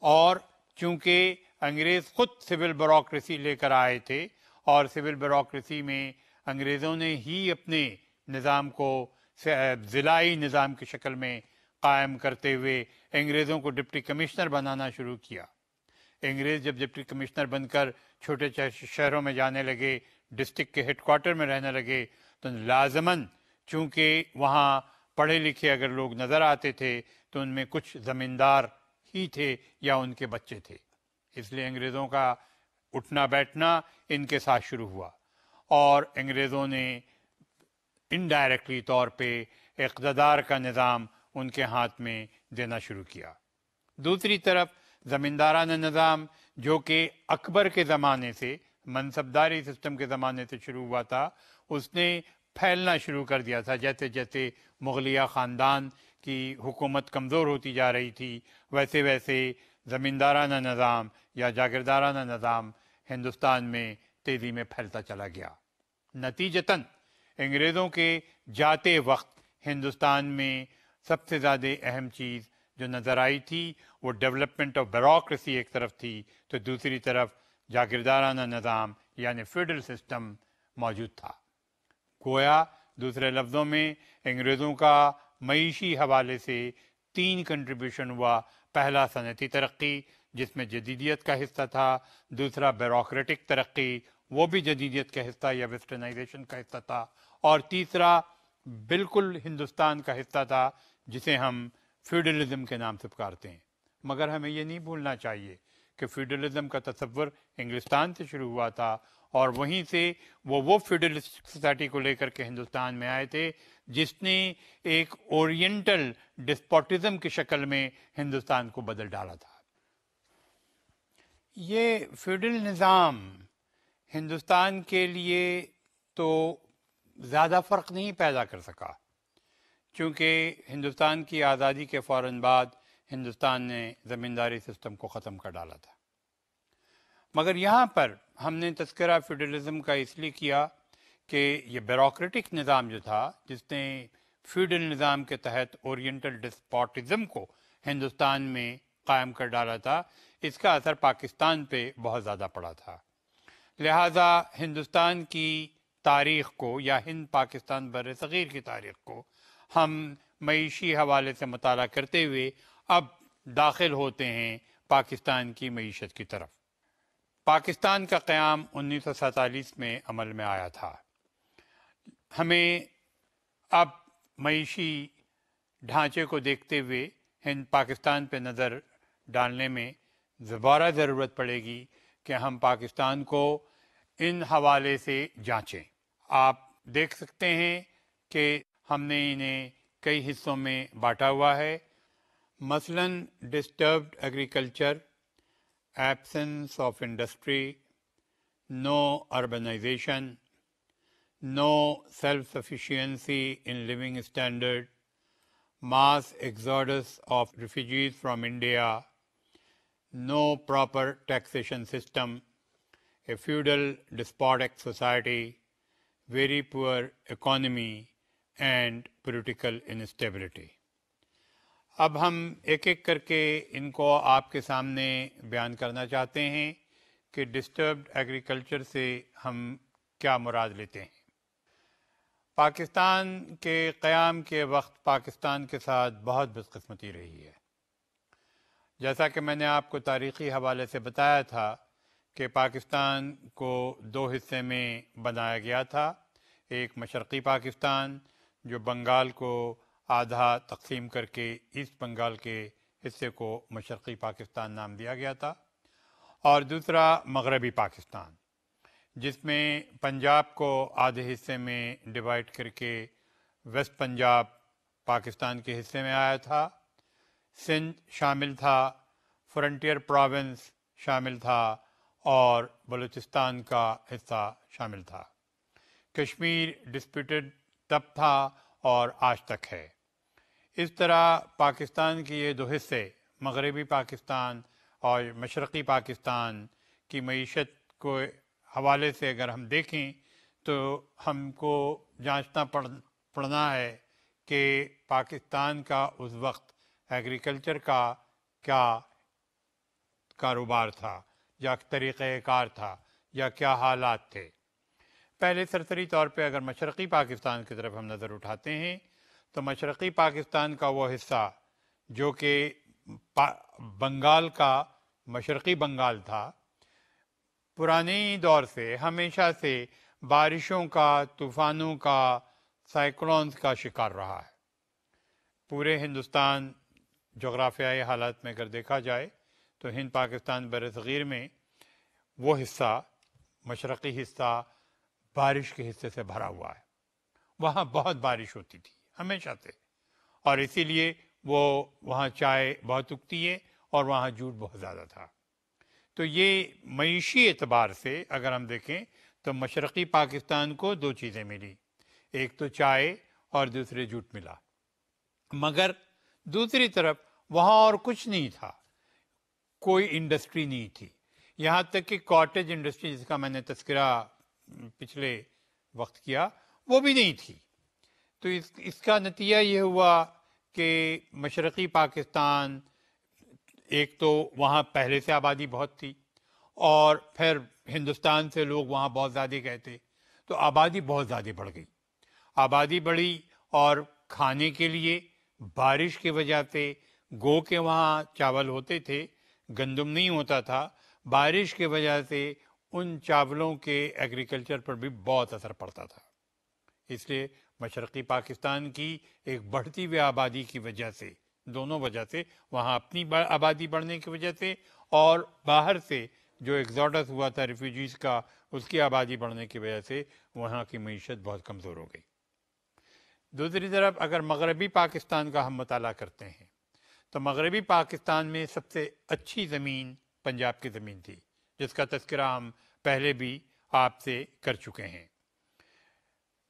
اور چونکہ انگریز خود سول بیوروکریسی لے کر آئے تھے، اور سول بیوروکریسی میں انگریزوں نے ہی اپنے نظام کو ضلعی نظام کی شکل میں قائم کرتے ہوئے انگریزوں کو ڈپٹی کمشنر بنانا شروع کیا۔ انگریز جب ڈپٹی کمشنر بن کر چھوٹے شہروں میں جانے لگے، ڈسٹرکٹ کے ہیڈ کوارٹر میں رہنے لگے، تو لازماً چونکہ وہاں پڑھے لکھے اگر لوگ نظر آتے تھے تو ان میں کچھ زمیندار ہی تھے یا ان کے بچے تھے، اس لیے انگریزوں کا اٹھنا بیٹھنا ان کے ساتھ شروع ہوا، اور انگریزوں نے انڈائریکٹلی طور پہ اقتدار کا نظام ان کے ہاتھ میں دینا شروع کیا۔ دوسری طرف زمیندارانہ نظام جو کہ اکبر کے زمانے سے، منصبداری سسٹم کے زمانے سے شروع ہوا تھا، اس نے پھیلنا شروع کر دیا تھا۔ جیسے جیسے مغلیہ خاندان کی حکومت کمزور ہوتی جا رہی تھی، ویسے ویسے زمیندارانہ نظام یا جاگیردارانہ نظام ہندوستان میں تیزی میں پھیلتا چلا گیا۔ نتیجتاً انگریزوں کے جاتے وقت ہندوستان میں سب سے زیادہ اہم چیز جو نظر آئی تھی وہ ڈیولپمنٹ آف بیوروکریسی ایک طرف تھی، تو دوسری طرف جاگیردارانہ نظام یعنی فیوڈل سسٹم موجود تھا۔ گویا دوسرے لفظوں میں انگریزوں کا معیشی حوالے سے تین کنٹریبیوشن ہوا۔ پہلا صنعتی ترقی جس میں جدیدیت کا حصہ تھا، دوسرا بیوروکریٹک ترقی وہ بھی جدیدیت کا حصہ یا ویسٹرنائزیشن کا حصہ تھا، اور تیسرا بالکل ہندوستان کا حصہ تھا جسے ہم فیوڈلزم کے نام سے پکارتے ہیں۔ مگر ہمیں یہ نہیں بھولنا چاہیے کہ فیوڈلزم کا تصور انگلستان سے شروع ہوا تھا، اور وہیں سے وہ فیوڈلسٹ سوسائٹی کو لے کر کے ہندوستان میں آئے تھے جس نے ایک اورینٹل ڈسپوٹزم کی شکل میں ہندوستان کو بدل ڈالا تھا۔ یہ فیوڈل نظام ہندوستان کے لیے تو زیادہ فرق نہیں پیدا کر سکا، چونکہ ہندوستان کی آزادی کے فوراً بعد ہندوستان نے زمینداری سسٹم کو ختم کر ڈالا تھا۔ مگر یہاں پر ہم نے تذکرہ فیوڈلزم کا اس لیے کیا کہ یہ بیوروکریٹک نظام جو تھا جس نے فیوڈل نظام کے تحت اورینٹل ڈسپوٹزم کو ہندوستان میں قائم کر ڈالا تھا، اس کا اثر پاکستان پہ بہت زیادہ پڑا تھا۔ لہٰذا ہندوستان کی تاریخ کو یا ہند پاکستان بر صغیر کی تاریخ کو ہم معیشی حوالے سے مطالعہ کرتے ہوئے اب داخل ہوتے ہیں پاکستان کی معیشت کی طرف۔ پاکستان کا قیام 1947 میں عمل میں آیا تھا۔ ہمیں اب معیشی ڈھانچے کو دیکھتے ہوئے ہند پاکستان پہ نظر ڈالنے میں دوبارہ ضرورت پڑے گی کہ ہم پاکستان کو ان حوالے سے جانچیں۔ آپ دیکھ سکتے ہیں کہ ہم نے انہیں کئی حصوں میں بانٹا ہوا ہے، مثلاً disturbed agriculture, absence of industry, no urbanization, no self sufficiency in living standard, mass exodus of refugees from India, no proper taxation system, a feudal despotic society, very poor economy and political instability. اب ہم ایک ایک کر کے ان کو آپ کے سامنے بیان کرنا چاہتے ہیں کہ ڈسٹربڈ ایگریکلچر سے ہم کیا مراد لیتے ہیں۔ پاکستان کے قیام کے وقت پاکستان کے ساتھ بہت بدقسمتی رہی ہے۔ جیسا کہ میں نے آپ کو تاریخی حوالے سے بتایا تھا کہ پاکستان کو دو حصے میں بنایا گیا تھا، ایک مشرقی پاکستان جو بنگال کو آدھا تقسیم کر کے ایسٹ بنگال کے حصے کو مشرقی پاکستان نام دیا گیا تھا، اور دوسرا مغربی پاکستان جس میں پنجاب کو آدھے حصے میں ڈیوائڈ کر کے ویسٹ پنجاب پاکستان کے حصے میں آیا تھا، سندھ شامل تھا، فرنٹیئر پروونس شامل تھا اور بلوچستان کا حصہ شامل تھا۔ کشمیر ڈسپیوٹڈ تب تھا اور آج تک ہے۔ اس طرح پاکستان کے یہ دو حصے مغربی پاکستان اور مشرقی پاکستان کی معیشت کو حوالے سے اگر ہم دیکھیں تو ہم کو جانچنا پڑنا ہے کہ پاکستان کا اس وقت ایگریکلچر کا کیا کاروبار تھا یا طریقہ کار تھا یا کیا حالات تھے۔ پہلے سرسری طور پہ اگر مشرقی پاکستان کی طرف ہم نظر اٹھاتے ہیں تو مشرقی پاکستان کا وہ حصہ جو کہ بنگال کا مشرقی بنگال تھا، پرانے دور سے ہمیشہ سے بارشوں کا، طوفانوں کا، سائیکلونز کا شکار رہا ہے۔ پورے ہندوستان جغرافیائی حالات میں اگر دیکھا جائے تو ہند پاکستان بر صغیر میں وہ حصہ، مشرقی حصہ، بارش کے حصے سے بھرا ہوا ہے۔ وہاں بہت بارش ہوتی تھی ہمیشہ سے، اور اسی لیے وہاں چائے بہت اگتی ہے اور وہاں جوٹ بہت زیادہ تھا۔ تو یہ معیشی اعتبار سے اگر ہم دیکھیں تو مشرقی پاکستان کو دو چیزیں ملی، ایک تو چائے اور دوسرے جوٹ ملا، مگر دوسری طرف وہاں اور کچھ نہیں تھا، کوئی انڈسٹری نہیں تھی، یہاں تک کہ کاٹیج انڈسٹری جس کا میں نے تذکرہ پچھلے وقت کیا وہ بھی نہیں تھی۔ تو اس کا نتیجہ یہ ہوا کہ مشرقی پاکستان، ایک تو وہاں پہلے سے آبادی بہت تھی اور پھر ہندوستان سے لوگ وہاں بہت زیادہ گئے تھے، تو آبادی بہت زیادہ بڑھ گئی، آبادی بڑھی اور کھانے کے لیے بارش کی وجہ سے گو کے وہاں چاول ہوتے تھے، گندم نہیں ہوتا تھا، بارش کی وجہ سے ان چاولوں کے ایگریکلچر پر بھی بہت اثر پڑتا تھا۔ اس لیے مشرقی پاکستان کی ایک بڑھتی ہوئی آبادی کی وجہ سے، دونوں وجہ سے، وہاں اپنی آبادی بڑھنے کی وجہ سے اور باہر سے جو ایگزوڈس ہوا تھا ریفیوجیز کا، اس کی آبادی بڑھنے کی وجہ سے وہاں کی معیشت بہت کمزور ہو گئی۔ دوسری طرف اگر مغربی پاکستان کا ہم مطالعہ کرتے ہیں تو مغربی پاکستان میں سب سے اچھی زمین پنجاب کی زمین تھی، جس کا تذکرہ ہم پہلے بھی آپ سے کر چکے ہیں۔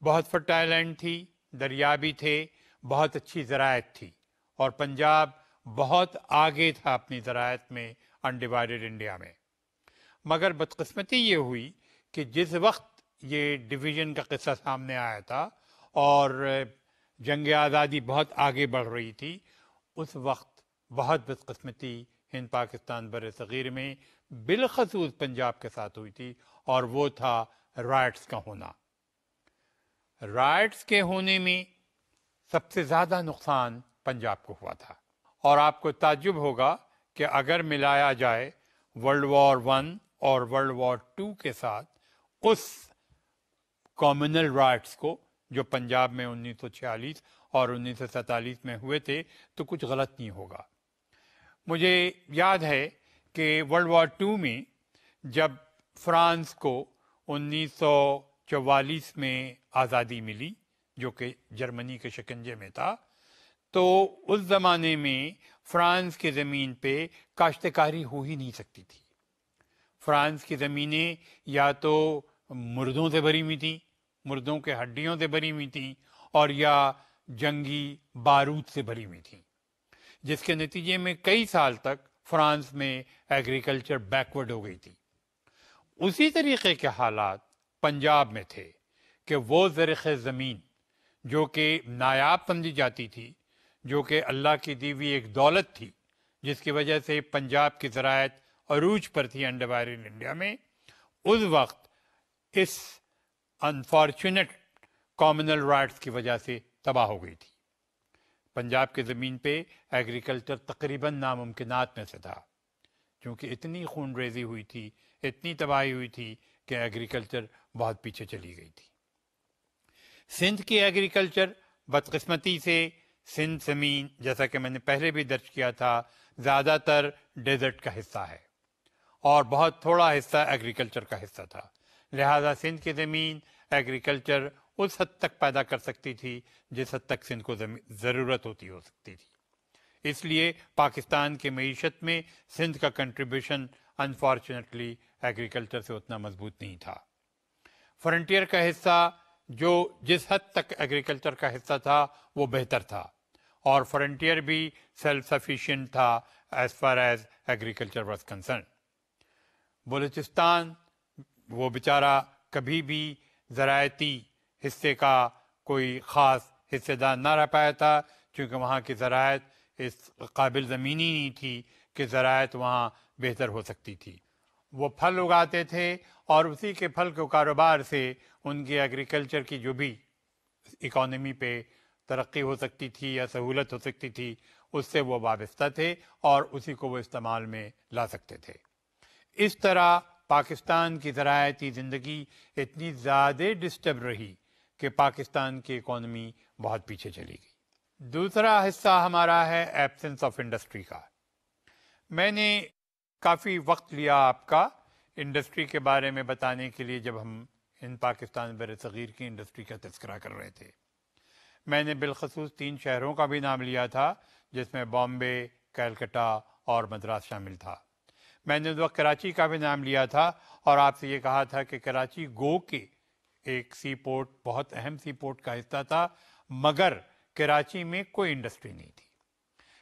بہت فرٹائل لینڈ تھی، دریا بھی تھے، بہت اچھی زراعت تھی، اور پنجاب بہت آگے تھا اپنی زراعت میں انڈیوائڈڈ انڈیا میں۔ مگر بدقسمتی یہ ہوئی کہ جس وقت یہ ڈویژن کا قصہ سامنے آیا تھا اور جنگ آزادی بہت آگے بڑھ رہی تھی، اس وقت بہت بدقسمتی ہند پاکستان بر صغیر میں بالخصوص پنجاب کے ساتھ ہوئی تھی، اور وہ تھا رائٹس کا ہونا۔ رائٹس کے ہونے میں سب سے زیادہ نقصان پنجاب کو ہوا تھا، اور آپ کو تعجب ہوگا کہ اگر ملایا جائے ورلڈ وار 1 اور ورلڈ وار 2 کے ساتھ اس کامنل رائٹس کو جو پنجاب میں 1946 اور 1947 میں ہوئے تھے، تو کچھ غلط نہیں ہوگا۔ مجھے یاد ہے کہ ورلڈ وار 2 میں جب فرانس کو 1944 میں آزادی ملی، جو کہ جرمنی کے شکنجے میں تھا، تو اس زمانے میں فرانس کی زمین پہ کاشتکاری ہو ہی نہیں سکتی تھی۔ فرانس کی زمینیں یا تو مردوں سے بھری ہوئی تھیں، مردوں کے ہڈیوں سے بھری ہوئی تھیں، اور یا جنگی بارود سے بھری ہوئی تھیں، جس کے نتیجے میں کئی سال تک فرانس میں ایگریکلچر بیکورڈ ہو گئی تھی۔ اسی طریقے کے حالات پنجاب میں تھے کہ وہ زرخ زمین جو کہ نایاب سمجھی جاتی تھی، جو کہ اللہ کی دی ہوئی ایک دولت تھی، جس کی وجہ سے پنجاب کی زراعت عروج پر تھی انڈر انڈیا میں، اس وقت اس انفارچونیٹ کامنل رائٹس کی وجہ سے تباہ ہو گئی تھی۔ پنجاب کی زمین پہ ایگریکلچر تقریباً ناممکنات میں سے تھا، کیونکہ اتنی خون ریزی ہوئی تھی، اتنی تباہی ہوئی تھی کہ ایگریکلچر بہت پیچھے چلی گئی تھی۔ سندھ کی ایگریکلچر بدقسمتی سے، سندھ زمین جیسا کہ میں نے پہلے بھی درج کیا تھا زیادہ تر ڈیزرٹ کا حصہ ہے اور بہت تھوڑا حصہ ایگریکلچر کا حصہ تھا، لہذا سندھ کی زمین ایگریکلچر اس حد تک پیدا کر سکتی تھی جس حد تک سندھ کو ضرورت ہو سکتی تھی۔ اس لیے پاکستان کی معیشت میں سندھ کا کنٹریبیوشن انفارچونیٹلی ایگریکلچر سے اتنا مضبوط نہیں تھا۔ فرنٹیئر کا حصہ جو جس حد تک ایگریکلچر کا حصہ تھا وہ بہتر تھا، اور فرنٹیئر بھی سیلف سفیشینٹ تھا as far as agriculture was concern. Balochistan وہ بیچارہ کبھی بھی زراعتی حصے کا کوئی خاص حصے دار نہ رہ پایا تھا، کیونکہ وہاں کی زراعت اس قابل زمینی نہیں تھی کہ زراعت وہاں بہتر ہو سکتی تھی۔ وہ پھل اگاتے تھے اور اسی کے پھل کے کاروبار سے ان کی ایگریکلچر کی جو بھی اکانومی پہ ترقی ہو سکتی تھی یا سہولت ہو سکتی تھی اس سے وہ وابستہ تھے اور اسی کو وہ استعمال میں لا سکتے تھے۔ اس طرح پاکستان کی زراعتی زندگی اتنی زیادہ ڈسٹرب رہی کہ پاکستان کی اکانومی بہت پیچھے چلی گئی۔ دوسرا حصہ ہمارا ہے ایبسنس آف انڈسٹری کا۔ میں نے کافی وقت لیا آپ کا انڈسٹری کے بارے میں بتانے کے لیے جب ہم ان پاکستان بر صغیر کی انڈسٹری کا تذکرہ کر رہے تھے۔ میں نے بالخصوص 3 شہروں کا بھی نام لیا تھا جس میں بامبے، کلکتہ اور مدراس شامل تھا۔ میں نے اس وقت کراچی کا بھی نام لیا تھا اور آپ سے یہ کہا تھا کہ کراچی گو کے ایک سی پورٹ، بہت اہم سی پورٹ کا حصہ تھا، مگر کراچی میں کوئی انڈسٹری نہیں تھی۔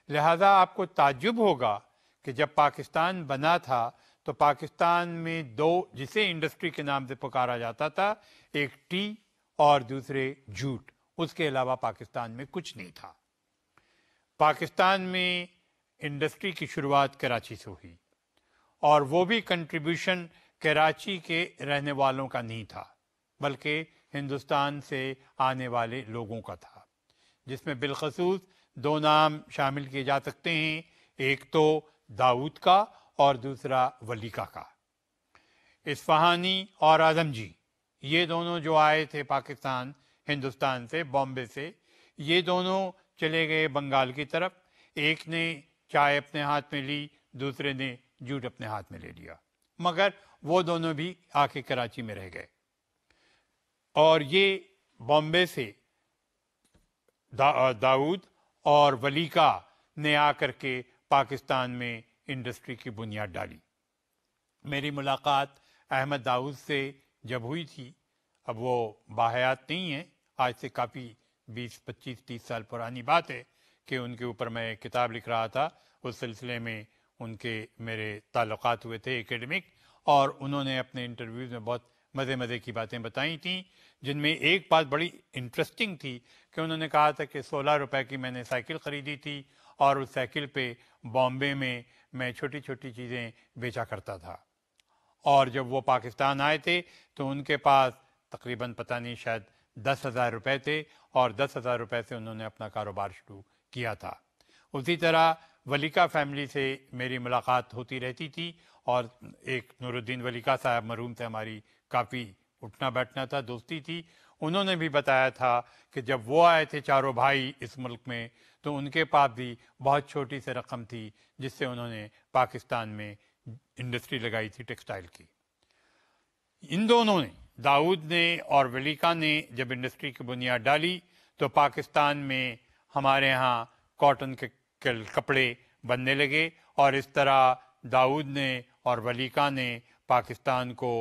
لہذا آپ کو تعجب ہوگا کہ جب پاکستان بنا تھا تو پاکستان میں 2 جسے انڈسٹری کے نام سے پکارا جاتا تھا، ایک ٹی اور دوسرے جوٹ، اس کے علاوہ پاکستان میں کچھ نہیں تھا۔ پاکستان میں انڈسٹری کی شروعات کراچی سے ہوئی اور وہ بھی کنٹریبیوشن کراچی کے رہنے والوں کا نہیں تھا بلکہ ہندوستان سے آنے والے لوگوں کا تھا، جس میں بالخصوص 2 نام شامل کیے جا سکتے ہیں، ایک تو داؤد کا اور دوسرا ولیکا کا۔ اصفہانی اور اعظم جی، یہ دونوں جو آئے تھے پاکستان ہندوستان سے، بامبے سے، یہ دونوں چلے گئے بنگال کی طرف، ایک نے چائے اپنے ہاتھ میں لی، دوسرے نے جوٹ اپنے ہاتھ میں لے لیا، مگر وہ دونوں بھی آ کے کراچی میں رہ گئے۔ اور یہ بامبے سے داؤد اور ولیکا نے آ کر کے پاکستان میں انڈسٹری کی بنیاد ڈالی۔ میری ملاقات احمد داؤد سے جب ہوئی تھی، اب وہ باحیات نہیں ہیں، آج سے کافی 20، 25، 30 سال پرانی بات ہے کہ ان کے اوپر میں ایک کتاب لکھ رہا تھا، اس سلسلے میں ان کے میرے تعلقات ہوئے تھے ایکیڈمک، اور انہوں نے اپنے انٹرویوز میں بہت مزے کی باتیں بتائی تھیں، جن میں ایک بات بڑی انٹرسٹنگ تھی کہ انہوں نے کہا تھا کہ 16 روپے کی میں نے سائیکل خریدی تھی اور اس سائیکل پہ بامبے میں چھوٹی چھوٹی چیزیں بیچا کرتا تھا، اور جب وہ پاکستان آئے تھے تو ان کے پاس تقریباً پتہ نہیں شاید 10,000 روپے تھے، اور 10,000 روپے سے انہوں نے اپنا کاروبار شروع کیا تھا۔ اسی طرح ولیکا فیملی سے میری ملاقات ہوتی رہتی تھی، اور ایک نور الدین ولیکا صاحب مرحوم سے ہماری کافی اٹھنا بیٹھنا تھا، دوستی تھی۔ انہوں نے بھی بتایا تھا کہ جب وہ آئے تھے چاروں بھائی اس ملک میں تو ان کے پاس بھی بہت چھوٹی سی رقم تھی جس سے انہوں نے پاکستان میں انڈسٹری لگائی تھی ٹیکسٹائل کی۔ ان دونوں نے، داؤد نے اور ولیکا نے، جب انڈسٹری کی بنیاد ڈالی تو پاکستان میں ہمارے ہاں کاٹن کے کپڑے بننے لگے، اور اس طرح داؤد نے اور ولیکا نے پاکستان کو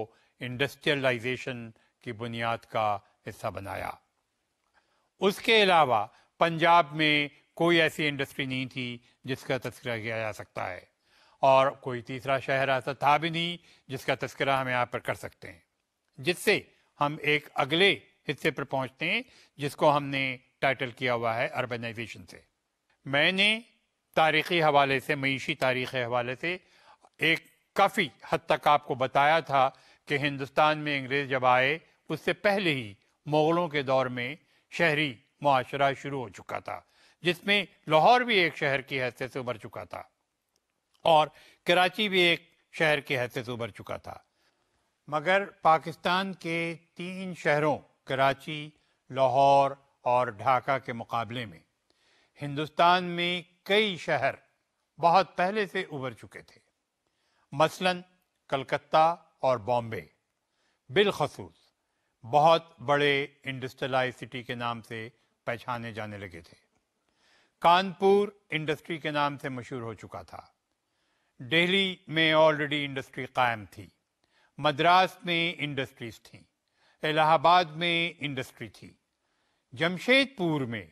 انڈسٹریلائزیشن کی بنیاد کا حصہ بنایا۔ اس کے علاوہ پنجاب میں کوئی ایسی انڈسٹری نہیں تھی جس کا تذکرہ کیا جا سکتا ہے، اور کوئی تیسرا شہر ایسا تھا بھی نہیں جس کا تذکرہ ہم یہاں پر کر سکتے ہیں، جس سے ہم ایک اگلے حصے پر پہنچتے ہیں جس کو ہم نے ٹائٹل کیا ہوا ہے اربنائزیشن سے۔ میں نے تاریخی حوالے سے، معیشی تاریخ کے حوالے سے ایک کافی حد تک آپ کو بتایا تھا کہ ہندوستان میں انگریز جب آئے اس سے پہلے ہی مغلوں کے دور میں شہری معاشرہ شروع ہو چکا تھا، جس میں لاہور بھی ایک شہر کی حیثیت سے ابھر چکا تھا اور کراچی بھی ایک شہر کی حیثیت سے ابھر چکا تھا۔ مگر پاکستان کے 3 شہروں کراچی، لاہور اور ڈھاکہ کے مقابلے میں ہندوستان میں کئی شہر بہت پہلے سے ابھر چکے تھے، مثلاً کلکتہ اور بامبے بالخصوص بہت بڑے انڈسٹریلائز سٹی کے نام سے پہچانے جانے لگے تھے۔ کانپور انڈسٹری کے نام سے مشہور ہو چکا تھا، دہلی میں آلریڈی انڈسٹری قائم تھی، مدراس میں انڈسٹریز تھیں، الہ آباد میں انڈسٹری تھی، جمشید پور میں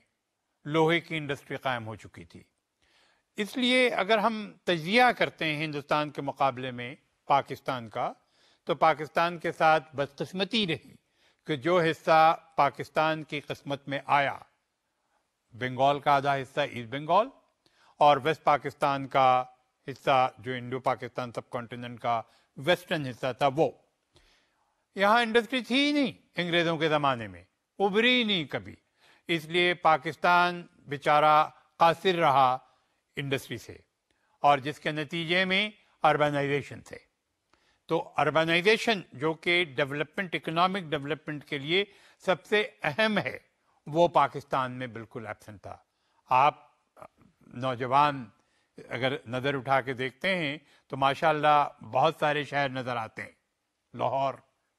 لوہے کی انڈسٹری قائم ہو چکی تھی۔ اس لیے اگر ہم تجزیہ کرتے ہیں ہندوستان کے مقابلے میں پاکستان کا، تو پاکستان کے ساتھ بدقسمتی رہی کہ جو حصہ پاکستان کی قسمت میں آیا، بنگال کا آدھا حصہ ایسٹ بنگال اور ویسٹ پاکستان کا حصہ جو انڈو پاکستان سب کانٹیننٹ کا ویسٹرن حصہ تھا، وہ یہاں انڈسٹری تھی ہی نہیں انگریزوں کے زمانے میں، ابھری نہیں کبھی، اس لیے پاکستان بیچارہ قاصر رہا انڈسٹری سے، اور جس کے نتیجے میں اربنائزیشن تھے۔ تو اربنائزیشن جو کہ ڈیولپمنٹ، اکنامک ڈیولپمنٹ کے لیے سب سے اہم ہے، وہ پاکستان میں بالکل ایبسنٹ تھا۔ آپ نوجوان اگر نظر اٹھا کے دیکھتے ہیں تو ماشاءاللہ بہت سارے شہر نظر آتے ہیں، لاہور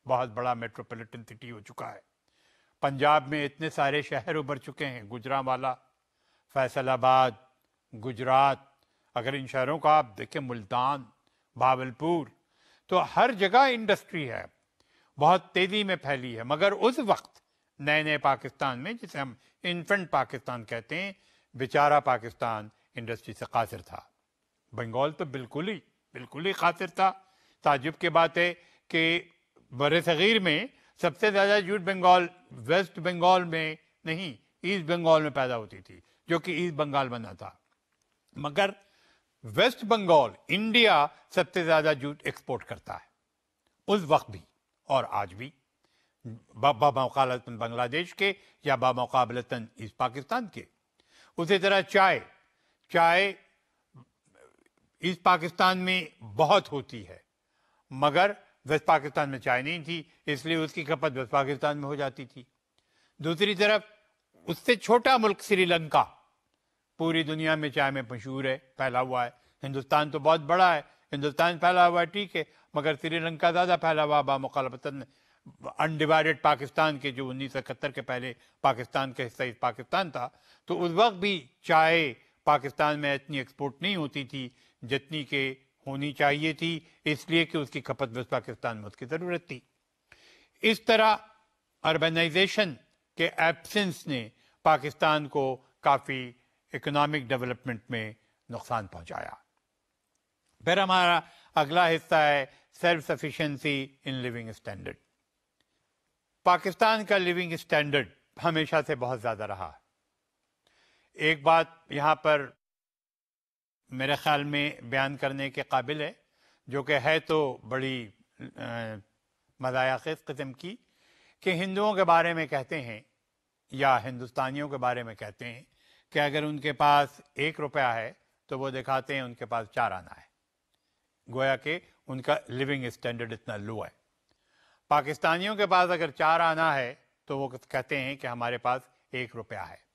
بہت بڑا میٹروپولیٹن سٹی ہو چکا ہے، پنجاب میں اتنے سارے شہر ابھر چکے ہیں، گوجرانوالا، فیصل آباد، گجرات، اگر ان شہروں کا آپ دیکھیں، ملتان، بھاولپور، تو ہر جگہ انڈسٹری ہے، بہت تیزی میں پھیلی ہے۔ مگر اس وقت نئے نئے پاکستان میں، جسے ہم انفنٹ پاکستان کہتے ہیں، بیچارہ پاکستان انڈسٹری سے قاصر تھا۔ بنگال تو بالکل ہی قاصر تھا۔ تعجب کی بات ہے کہ بر صغیر میں سب سے زیادہ جوٹ بنگال ویسٹ بنگال میں نہیں، ایسٹ بنگال میں پیدا ہوتی تھی، جو کہ ایسٹ بنگال بنا تھا۔ مگر ویسٹ بنگال انڈیا سب سے زیادہ جوٹ ایکسپورٹ کرتا ہے، اس وقت بھی اور آج بھی، بمقابلتاً بنگلہ دیش کے یا بمقابلتاً ایسٹ پاکستان کے۔ اسی طرح چائے ایسٹ پاکستان میں بہت ہوتی ہے، مگر ویسٹ پاکستان میں چائے نہیں تھی، اس لیے اس کی کھپت ویسٹ پاکستان میں ہو جاتی تھی۔ دوسری طرف اس سے چھوٹا ملک سری لنکا پوری دنیا میں چائے میں مشہور ہے، پھیلا ہوا ہے۔ ہندوستان تو بہت بڑا ہے، ہندوستان پھیلا ہوا ہے ٹھیک ہے، مگر سری لنکا زیادہ پھیلا ہوا بمقابلتاً انڈیوائڈڈ پاکستان کے، جو 1971 کے پہلے پاکستان کا حصہ ایسٹ پاکستان تھا۔ تو اس وقت بھی چائے پاکستان میں اتنی ایکسپورٹ نہیں ہوتی تھی جتنی کہ ہونی چاہیے تھی، اس لیے کہ اس کی کھپت ویسٹ پاکستان میں اس کی ضرورت تھی۔ اس طرح اربنائزیشن کے ایبسنس نے پاکستان کو کافی اکنامک ڈیولپمنٹ میں نقصان پہنچایا۔ پھر ہمارا اگلا حصہ ہے self sufficiency in living standard. Pakistan کا لیونگ اسٹینڈرڈ ہمیشہ سے بہت زیادہ رہا۔ ایک بات یہاں پر میرے خیال میں بیان کرنے کے قابل ہے، جو کہ ہے تو بڑی مزاحیہ قسم کی، کہ ہندوؤں کے بارے میں کہتے ہیں یا ہندوستانیوں کے بارے میں کہتے ہیں کہ اگر ان کے پاس 1 روپیہ ہے تو وہ دکھاتے ہیں ان کے پاس 4 آنا ہے، گویا کہ ان کا لیونگ اسٹینڈرڈ اتنا لو ہے۔ پاکستانیوں کے پاس اگر 4 آنا ہے تو وہ کہتے ہیں کہ ہمارے پاس 1 روپیہ ہے۔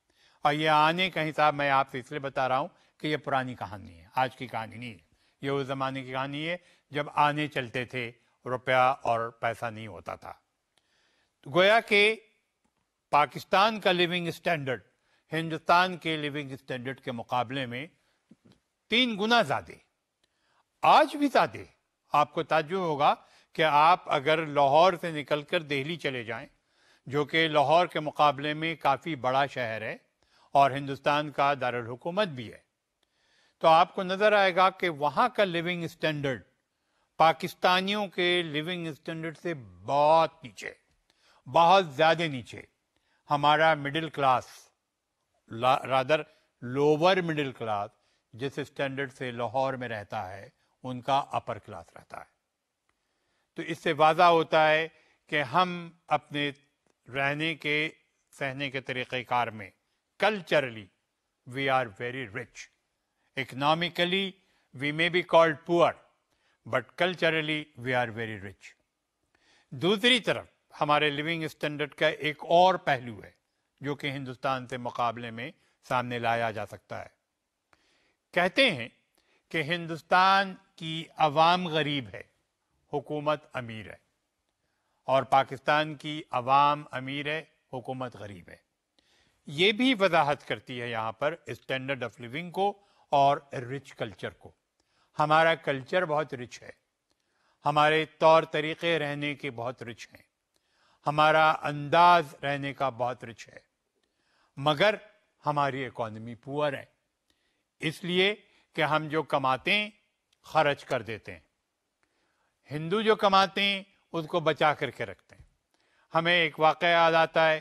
اور یہ آنے کا حساب میں آپ سے اس لیے بتا رہا ہوں کہ یہ پرانی کہانی ہے، آج کی کہانی نہیں ہے، یہ اس زمانے کی کہانی ہے جب آنے چلتے تھے، روپیہ اور پیسہ نہیں ہوتا تھا۔ تو گویا کہ پاکستان کا لیونگ اسٹینڈرڈ ہندوستان کے لیونگ اسٹینڈرڈ کے مقابلے میں 3 گنا زیادہ، آج بھی زیادہ۔ آپ کو تعجب ہوگا کہ آپ اگر لاہور سے نکل کر دہلی چلے جائیں، جو کہ لاہور کے مقابلے میں کافی بڑا شہر ہے اور ہندوستان کا دارالحکومت بھی ہے، تو آپ کو نظر آئے گا کہ وہاں کا لیونگ اسٹینڈرڈ پاکستانیوں کے لیونگ اسٹینڈرڈ سے بہت نیچے، بہت زیادہ نیچے. ہمارا middle class, rather lower middle class جس اسٹینڈرڈ سے لاہور میں رہتا ہے، ان کا اپر کلاس رہتا ہے. تو اس سے واضح ہوتا ہے کہ ہم اپنے رہنے کے سہنے کے طریقہ کار میں culturally we are very rich. Economically we may be called poor, but culturally we are very rich. دوسری طرف ہمارے لیونگ اسٹینڈرڈ کا ایک اور پہلو ہے جو کہ ہندوستان سے مقابلے میں سامنے لایا جا سکتا ہے. کہتے ہیں کہ ہندوستان کی عوام غریب ہے، حکومت امیر ہے، اور پاکستان کی عوام امیر ہے، حکومت غریب ہے. یہ بھی وضاحت کرتی ہے یہاں پر اسٹینڈرڈ آف لیونگ کو اور رچ کلچر کو. ہمارا کلچر بہت رچ ہے، ہمارے طور طریقے رہنے کے بہت رچ ہیں، ہمارا انداز رہنے کا بہت رچ ہے، مگر ہماری اکانومی پور ہے، اس لیے کہ ہم جو کماتے ہیں خرچ کر دیتے ہیں. ہندو جو کماتے ہیں اس کو بچا کر کے رکھتے ہیں. ہمیں ایک واقعہ یاد آتا ہے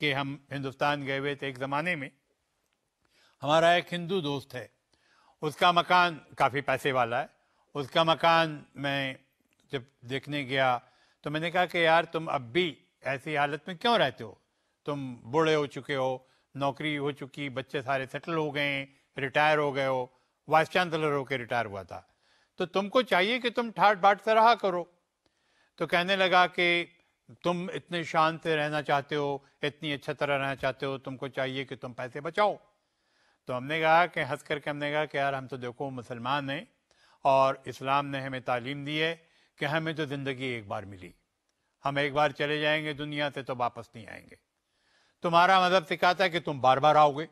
کہ ہم ہندوستان گئے ہوئے تھے ایک زمانے میں. ہمارا ایک ہندو دوست ہے، اس کا مکان کافی پیسے والا ہے. اس کا مکان میں جب دیکھنے گیا تو میں نے کہا کہ یار تم اب بھی ایسی حالت میں کیوں رہتے ہو؟ تم بوڑھے ہو چکے ہو، نوکری ہو چکی، بچے سارے سیٹل ہو گئے ہیں، ریٹائر ہو گئے ہو، وائس چانسلر ہو کے ریٹائر ہوا تھا، تو تم کو چاہیے کہ تم ٹھاٹ باٹ سے رہا کرو. تو کہنے لگا کہ تم اتنے شان سے رہنا چاہتے ہو، اتنی اچھا طرح رہنا چاہتے ہو، تم کو چاہیے کہ تم پیسے بچاؤ. تو ہم نے کہا کہ ہنس کر کے ہم نے کہا کہ یار ہم تو دیکھو مسلمان ہیں اور اسلام نے ہمیں تعلیم دی ہے کہ ہمیں تو زندگی ایک بار ملی، ہم ایک بار چلے جائیں گے دنیا سے تو واپس نہیں آئیں گے. تمہارا مذہب سکھاتا ہے کہ تم بار بار آؤ گے،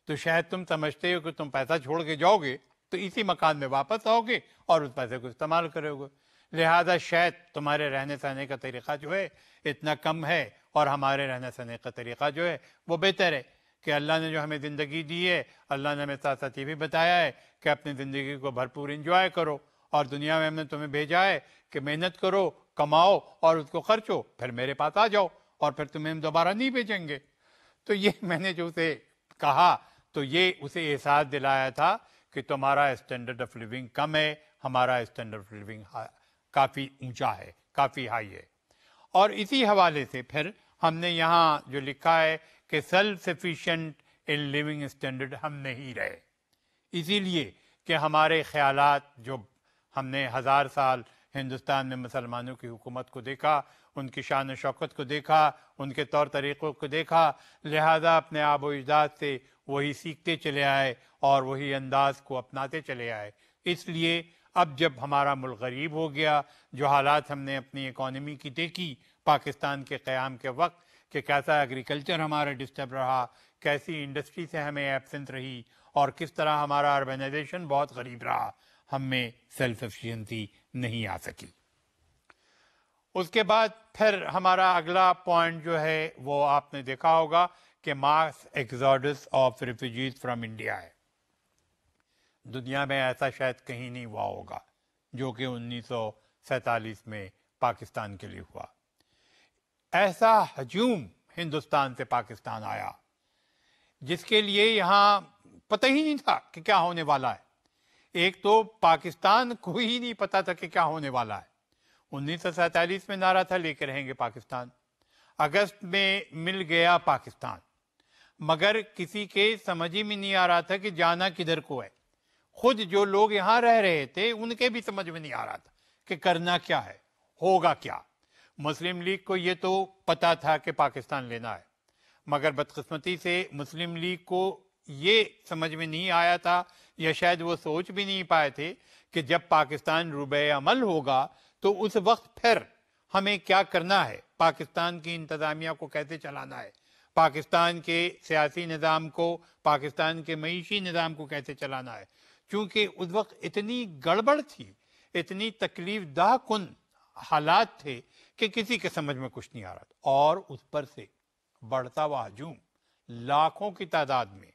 تو شاید تم سمجھتے ہو کہ تم پیسہ چھوڑ کے جاؤ گے تو اسی مکان میں واپس آؤ گے اور اس پیسے کو استعمال کرو گے، لہذا شاید تمہارے رہنے سہنے کا طریقہ جو ہے اتنا کم ہے اور ہمارے رہنے سہنے کا طریقہ جو ہے وہ بہتر ہے. کہ اللہ نے جو ہمیں زندگی دی ہے، اللہ نے ہمیں ساتھ ساتھ یہ بھی بتایا ہے کہ اپنی زندگی کو بھرپور انجوائے کرو، اور دنیا میں ہم نے تمہیں بھیجا ہے کہ محنت کرو، کماؤ اور اس کو خرچو، پھر میرے پاس آ جاؤ اور پھر تمہیں ہم دوبارہ نہیں بھیجیں گے. تو یہ میں نے جو اسے کہا تو یہ اسے احساس دلایا تھا کہ تمہارا اسٹینڈرڈ آف لیونگ کم ہے، ہمارا اسٹینڈرڈ آف لیونگ کافی اونچا ہے، کافی ہائی ہے. اور اسی حوالے سے پھر ہم نے یہاں جو لکھا ہے کہ self sufficient in living standard ہم نہیں رہے، اسی لیے کہ ہمارے خیالات جو ہم نے 1000 سال ہندوستان میں مسلمانوں کی حکومت کو دیکھا، ان کی شان و شوکت کو دیکھا، ان کے طور طریقوں کو دیکھا، لہذا اپنے آب و اجداد سے وہی سیکھتے چلے آئے اور وہی انداز کو اپناتے چلے آئے. اس لیے اب جب ہمارا ملک غریب ہو گیا، جو حالات ہم نے اپنی اکانومی کی دیکھی پاکستان کے قیام کے وقت کہ کیسا ایگریکلچر ہمارا ڈسٹرب رہا، کیسی انڈسٹری سے ہمیں ایبسنٹ رہی، اور کس طرح ہمارا اربنائزیشن بہت غریب رہا، ہم میں سیلف سفیشینسی نہیں آ سکی. اس کے بعد پھر ہمارا اگلا پوائنٹ جو ہے وہ آپ نے دیکھا ہوگا کہ ماس ایکزوڈس آف ریفیوجیز فرام انڈیا ہے. دنیا میں ایسا شاید کہیں نہیں ہوا ہوگا جو کہ 1947 میں پاکستان کے لیے ہوا. ایسا ہجوم ہندوستان سے پاکستان آیا جس کے لیے یہاں پتہ ہی نہیں تھا کہ کیا ہونے والا ہے. ایک تو پاکستان کو ہی نہیں پتا تھا کہ کیا ہونے والا ہے. 1947 میں نعرہ تھا لے کے رہیں گے پاکستان، اگست میں مل گیا پاکستان، مگر کسی کے سمجھ ہی میں نہیں آ رہا تھا کہ جانا کدھر کو ہے. خود جو لوگ یہاں رہ رہے تھے ان کے بھی سمجھ میں نہیں آ رہا تھا کہ کرنا کیا ہے، ہوگا کیا. مسلم لیگ کو یہ تو پتا تھا کہ پاکستان لینا ہے، مگر بدقسمتی سے مسلم لیگ کو یہ سمجھ میں نہیں آیا تھا، یا شاید وہ سوچ بھی نہیں پائے تھے کہ جب پاکستان روبے عمل ہوگا تو اس وقت پھر ہمیں کیا کرنا ہے، پاکستان کی انتظامیہ کو کیسے چلانا ہے، پاکستان کے سیاسی نظام کو، پاکستان کے معیشی نظام کو کیسے چلانا ہے. چونکہ اس وقت اتنی گڑبڑ تھی، اتنی تکلیف دہ کن حالات تھے کہ کسی کے سمجھ میں کچھ نہیں آ رہا تھا. اور اس پر سے بڑھتا ہوا ہجوم لاکھوں کی تعداد میں،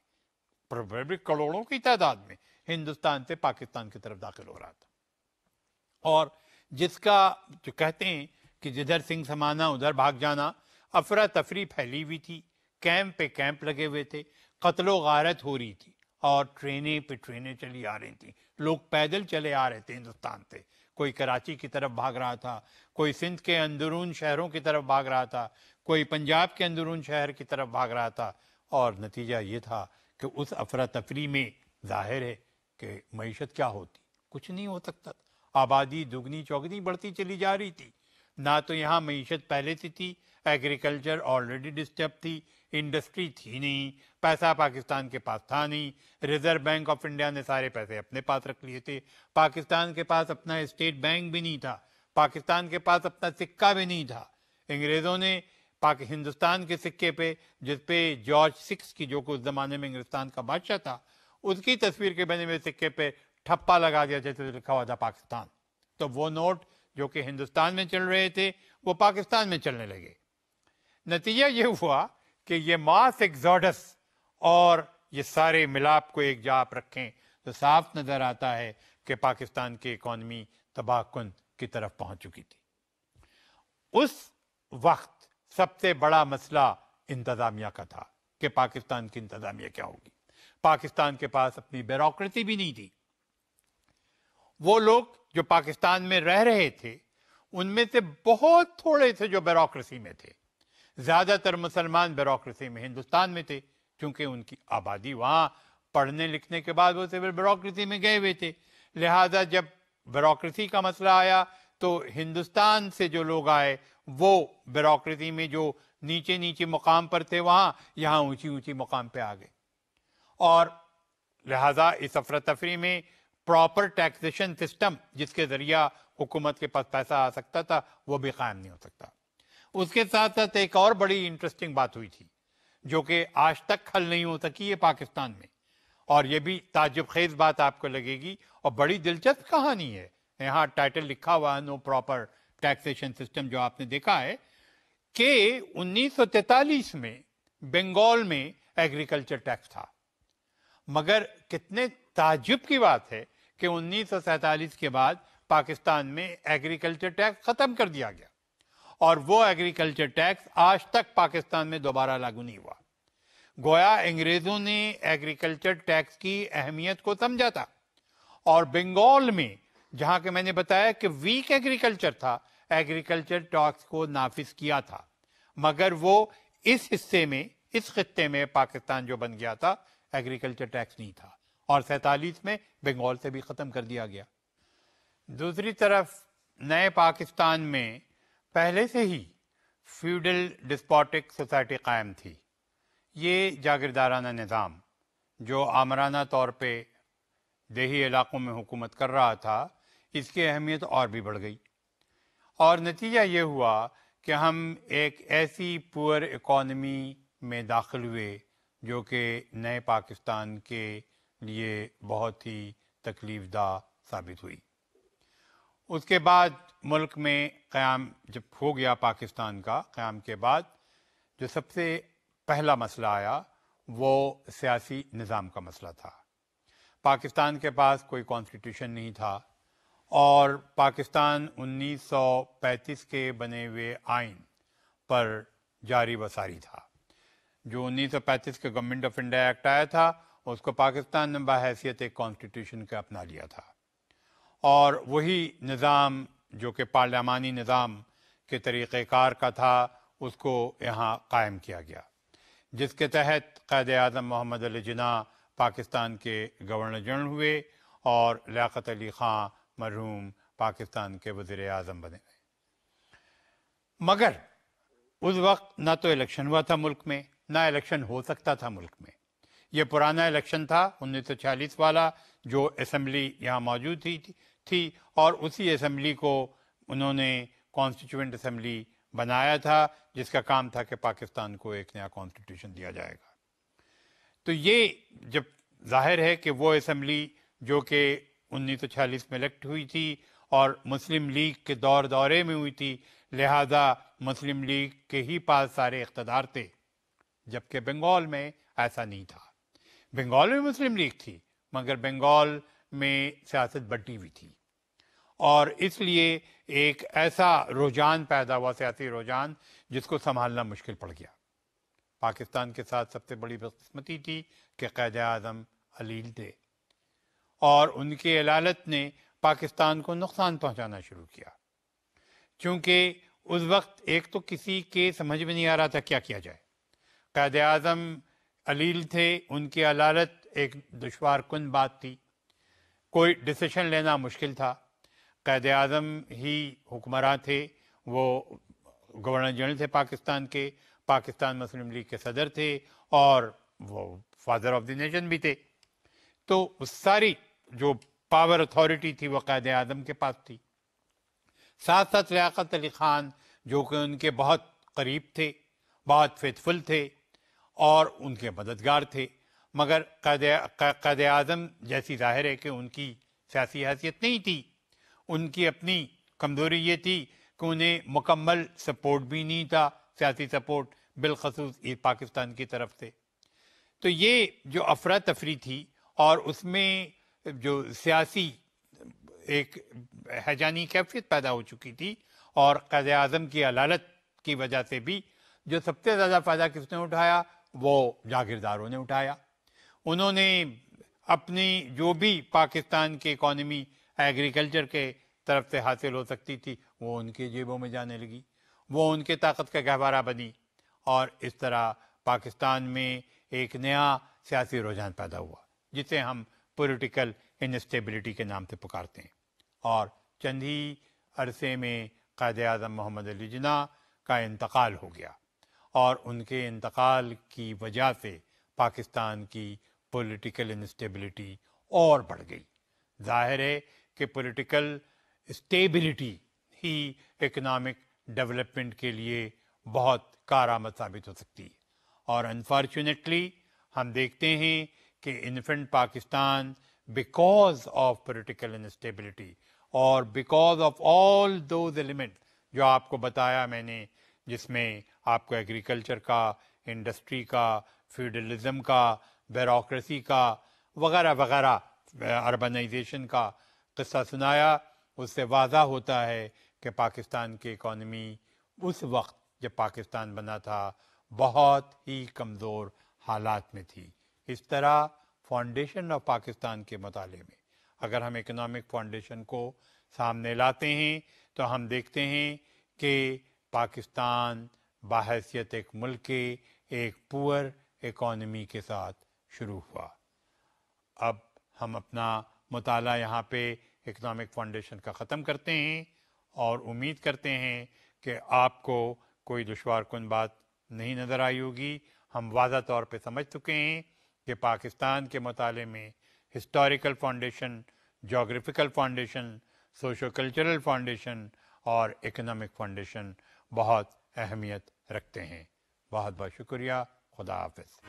پروبیبلی کروڑوں کی تعداد میں ہندوستان سے پاکستان کی طرف داخل ہو رہا تھا. اور جس کا جو کہتے ہیں کہ جدھر سنگ سمانا ادھر بھاگ جانا، افراتفری پھیلی ہوئی تھی، کیمپ پہ کیمپ لگے ہوئے تھے، قتل و غارت ہو رہی تھی، اور ٹرینیں پہ ٹرینیں چلی آ رہی تھیں، لوگ پیدل چلے آ رہے تھے ہندوستان سے، کوئی کراچی کی طرف بھاگ رہا تھا، کوئی سندھ کے اندرون شہروں کی طرف بھاگ رہا تھا، کوئی پنجاب کے اندرون شہر کی طرف بھاگ رہا تھا، اور نتیجہ یہ تھا کہ اس افراتفری میں ظاہر ہے کہ معیشت کیا ہوتی، کچھ نہیں ہو سکتا تھا۔ آبادی دگنی چوگنی بڑھتی چلی جا رہی تھی، نہ تو یہاں معیشت پہلے سے تھی، ایگریکلچر آلریڈی ڈسٹرب تھی، انڈسٹری تھی نہیں، پیسہ پاکستان کے پاس تھا نہیں، ریزرو بینک آف انڈیا نے سارے پیسے اپنے پاس رکھ لیے تھے، پاکستان کے پاس اپنا اسٹیٹ بینک بھی نہیں تھا، پاکستان کے پاس اپنا سکہ بھی نہیں تھا۔ انگریزوں نے ہندوستان کے سکے پہ، جس پہ جارج سکس کی، جو کہ اس زمانے میں انگلستان کا بادشاہ تھا، اس کی تصویر کے بنے ہوئے سکے پہ ٹھپا لگا دیا جیسے لکھا ہوا تھا پاکستان، تو وہ نوٹ جو کہ ہندوستان میں چل رہے تھے وہ پاکستان میں چلنے لگے۔ نتیجہ یہ ہوا کہ یہ ماس ایگزوڈس اور یہ سارے ملاپ کو ایک جا آپ رکھیں تو صاف نظر آتا ہے کہ پاکستان کی اکانومی تباہ کن کی طرف پہنچ چکی تھی۔ اس وقت سب سے بڑا مسئلہ انتظامیہ کا تھا کہ پاکستان کی انتظامیہ کیا ہوگی۔ پاکستان کے پاس اپنی بیوروکریسی بھی نہیں تھی۔ وہ لوگ جو پاکستان میں رہ رہے تھے ان میں سے بہت تھوڑے تھے جو بیوروکریسی میں تھے، زیادہ تر مسلمان بیوروکریسی میں ہندوستان میں تھے، چونکہ ان کی آبادی وہاں پڑھنے لکھنے کے بعد وہ سول بیوروکریسی میں گئے ہوئے تھے، لہٰذا جب بیوروکریسی کا مسئلہ آیا تو ہندوستان سے جو لوگ آئے وہ بیوروکریسی میں جو نیچے نیچے مقام پر تھے وہاں یہاں اونچی اونچی مقام پہ آ گئے، اور لہٰذا اس افراتفری میں پراپر ٹیکسیشن سسٹم جس کے ذریعہ حکومت کے پاس پیسہ آ سکتا تھا وہ بھی قائم نہیں ہو سکتا۔ اس کے ساتھ ساتھ ایک اور بڑی انٹرسٹنگ بات ہوئی تھی جو کہ آج تک حل نہیں ہو سکی ہے پاکستان میں، اور یہ بھی تعجب خیز بات آپ کو لگے گی اور بڑی دلچسپ کہانی ہے، یہاں ٹائٹل لکھا ہوا ہے نو پراپر ٹیکسیشن سسٹم، جو آپ نے دیکھا ہے کہ 1943 میں بنگال میں ایگریکلچر ٹیکس تھا، مگر کتنے تعجب کی بات ہے کہ 1947 کے بعد پاکستان میں ایگریکلچر ٹیکس ختم کر دیا گیا، اور وہ ایگریکلچر ٹیکس آج تک پاکستان میں دوبارہ لاگو نہیں ہوا۔ گویا انگریزوں نے ایگریکلچر ٹیکس کی اہمیت کو سمجھا تھا، اور بنگال میں جہاں کہ میں نے بتایا کہ ویک ایگریکلچر تھا، ایگریکلچر ٹیکس کو نافذ کیا تھا، مگر وہ اس حصے میں، اس خطے میں پاکستان جو بن گیا تھا ایگریکلچر ٹیکس نہیں تھا، اور 47 میں بنگال سے بھی ختم کر دیا گیا۔ دوسری طرف نئے پاکستان میں پہلے سے ہی فیوڈل ڈسپوٹک سوسائٹی قائم تھی۔ یہ جاگیردارانہ نظام جو آمرانہ طور پہ دیہی علاقوں میں حکومت کر رہا تھا، اس کی اہمیت اور بھی بڑھ گئی، اور نتیجہ یہ ہوا کہ ہم ایک ایسی پور اکانومی میں داخل ہوئے جو کہ نئے پاکستان کے لیے بہت ہی تکلیف دہ ثابت ہوئی۔ اس کے بعد ملک میں قیام جب ہو گیا پاکستان کا، قیام کے بعد جو سب سے پہلا مسئلہ آیا وہ سیاسی نظام کا مسئلہ تھا۔ پاکستان کے پاس کوئی کانسٹیٹیوشن نہیں تھا، اور پاکستان 1935 کے بنے ہوئے آئین پر جاری و ساری تھا۔ جو 1935 کے گورنمنٹ آف انڈیا ایکٹ آیا تھا اس کو پاکستان نے بحیثیت ایک کانسٹیٹیوشن کا اپنا لیا تھا، اور وہی نظام جو کہ پارلیمانی نظام کے طریقہ کار کا تھا اس کو یہاں قائم کیا گیا، جس کے تحت قائد اعظم محمد علی جناح پاکستان کے گورنر جنرل ہوئے، اور لیاقت علی خان مرحوم پاکستان کے وزیر اعظم بنے گئے۔ مگر اس وقت نہ تو الیکشن ہوا تھا ملک میں، نہ الیکشن ہو سکتا تھا ملک میں۔ یہ پرانا الیکشن تھا 1946 والا، جو اسمبلی یہاں موجود تھی، اور اسی اسمبلی کو انہوں نے کانسٹیٹیوئنٹ اسمبلی بنایا تھا، جس کا کام تھا کہ پاکستان کو ایک نیا کانسٹیٹیوشن دیا جائے گا۔ تو یہ جب ظاہر ہے کہ وہ اسمبلی جو کہ 1946 میں الیکٹ ہوئی تھی اور مسلم لیگ کے دورے میں ہوئی تھی، لہذا مسلم لیگ کے ہی پاس سارے اقتدار تھے، جبکہ بنگال میں ایسا نہیں تھا۔ بنگال میں مسلم لیگ تھی، مگر بنگال میں سیاست بٹی ہوئی تھی، اور اس لیے ایک ایسا رجحان پیدا ہوا، سیاسی رجحان، جس کو سنبھالنا مشکل پڑ گیا۔ پاکستان کے ساتھ سب سے بڑی بدقسمتی تھی کہ قائد اعظم علیل تھے، اور ان کی علالت نے پاکستان کو نقصان پہنچانا شروع کیا، چونکہ اس وقت ایک تو کسی کے سمجھ میں نہیں آ رہا تھا کیا کیا جائے۔ قائد اعظم علیل تھے، ان کی علالت ایک دشوار کن بات تھی، کوئی ڈیسیشن لینا مشکل تھا۔ قائد اعظم ہی حکمراں تھے، وہ گورنر جنرل تھے پاکستان کے، پاکستان مسلم لیگ کے صدر تھے، اور وہ فادر آف دی نیشن بھی تھے۔ تو ساری جو پاور اتھارٹی تھی وہ قائد اعظم کے پاس تھی۔ ساتھ ساتھ لیاقت علی خان جو کہ ان کے بہت قریب تھے، بہت فیتھفل تھے اور ان کے مددگار تھے، مگر قائد اعظم جیسی ظاہر ہے کہ ان کی سیاسی حیثیت نہیں تھی۔ ان کی اپنی کمزوری یہ تھی کہ انہیں مکمل سپورٹ بھی نہیں تھا، سیاسی سپورٹ بالخصوص پاکستان کی طرف سے۔ تو یہ جو افراتفری تھی، اور اس میں جو سیاسی ایک ہیجانی کیفیت پیدا ہو چکی تھی، اور قائد اعظم کی علالت کی وجہ سے بھی جو سب سے زیادہ فائدہ کس نے اٹھایا، وہ جاگیرداروں نے اٹھایا۔ انہوں نے اپنی جو بھی پاکستان کی اکانومی ایگریکلچر کے طرف سے حاصل ہو سکتی تھی، وہ ان کے جیبوں میں جانے لگی، وہ ان کے طاقت کا گہوارہ بنی، اور اس طرح پاکستان میں ایک نیا سیاسی رجحان پیدا ہوا، جسے ہم پولیٹیکل انسٹیبلٹی کے نام سے پکارتے ہیں۔ اور چند ہی عرصے میں قائد اعظم محمد علی جناح کا انتقال ہو گیا، اور ان کے انتقال کی وجہ سے پاکستان کی پولیٹیکل انسٹیبلٹی اور بڑھ گئی۔ ظاہر ہے کہ پولیٹیکل اسٹیبلٹی ہی اکنامک ڈیولپمنٹ کے لیے بہت کارآمد ثابت ہو سکتی ہے، اور انفارچونیٹلی ہم دیکھتے ہیں کہ infant Pakistan because of political instability اور because of all those element جو آپ کو بتایا میں نے، جس میں آپ کو ایگریکلچر کا، انڈسٹری کا، فیوڈلزم کا، بیوروکریسی کا، وغیرہ وغیرہ، اربنائزیشن کا قصہ سنایا، اس سے واضح ہوتا ہے کہ پاکستان کی اکانومی اس وقت جب پاکستان بنا تھا بہت ہی کمزور حالات میں تھی۔ اس طرح فاؤنڈیشن آف پاکستان کے مطالعے میں اگر ہم اکنامک فاؤنڈیشن کو سامنے لاتے ہیں تو ہم دیکھتے ہیں کہ پاکستان بحیثیت ایک ملک کے ایک پور اکانومی کے ساتھ شروع ہوا۔ اب ہم اپنا مطالعہ یہاں پہ اکنامک فاؤنڈیشن کا ختم کرتے ہیں، اور امید کرتے ہیں کہ آپ کو کوئی دشوار کن بات نہیں نظر آئی ہوگی۔ ہم واضح طور پہ سمجھ چکے ہیں کہ پاکستان کے مطالعے میں historical foundation, geographical foundation, socio cultural foundation اور اکنامک فاؤنڈیشن بہت اہمیت رکھتے ہیں۔ بہت بہت شکریہ۔ خدا حافظ۔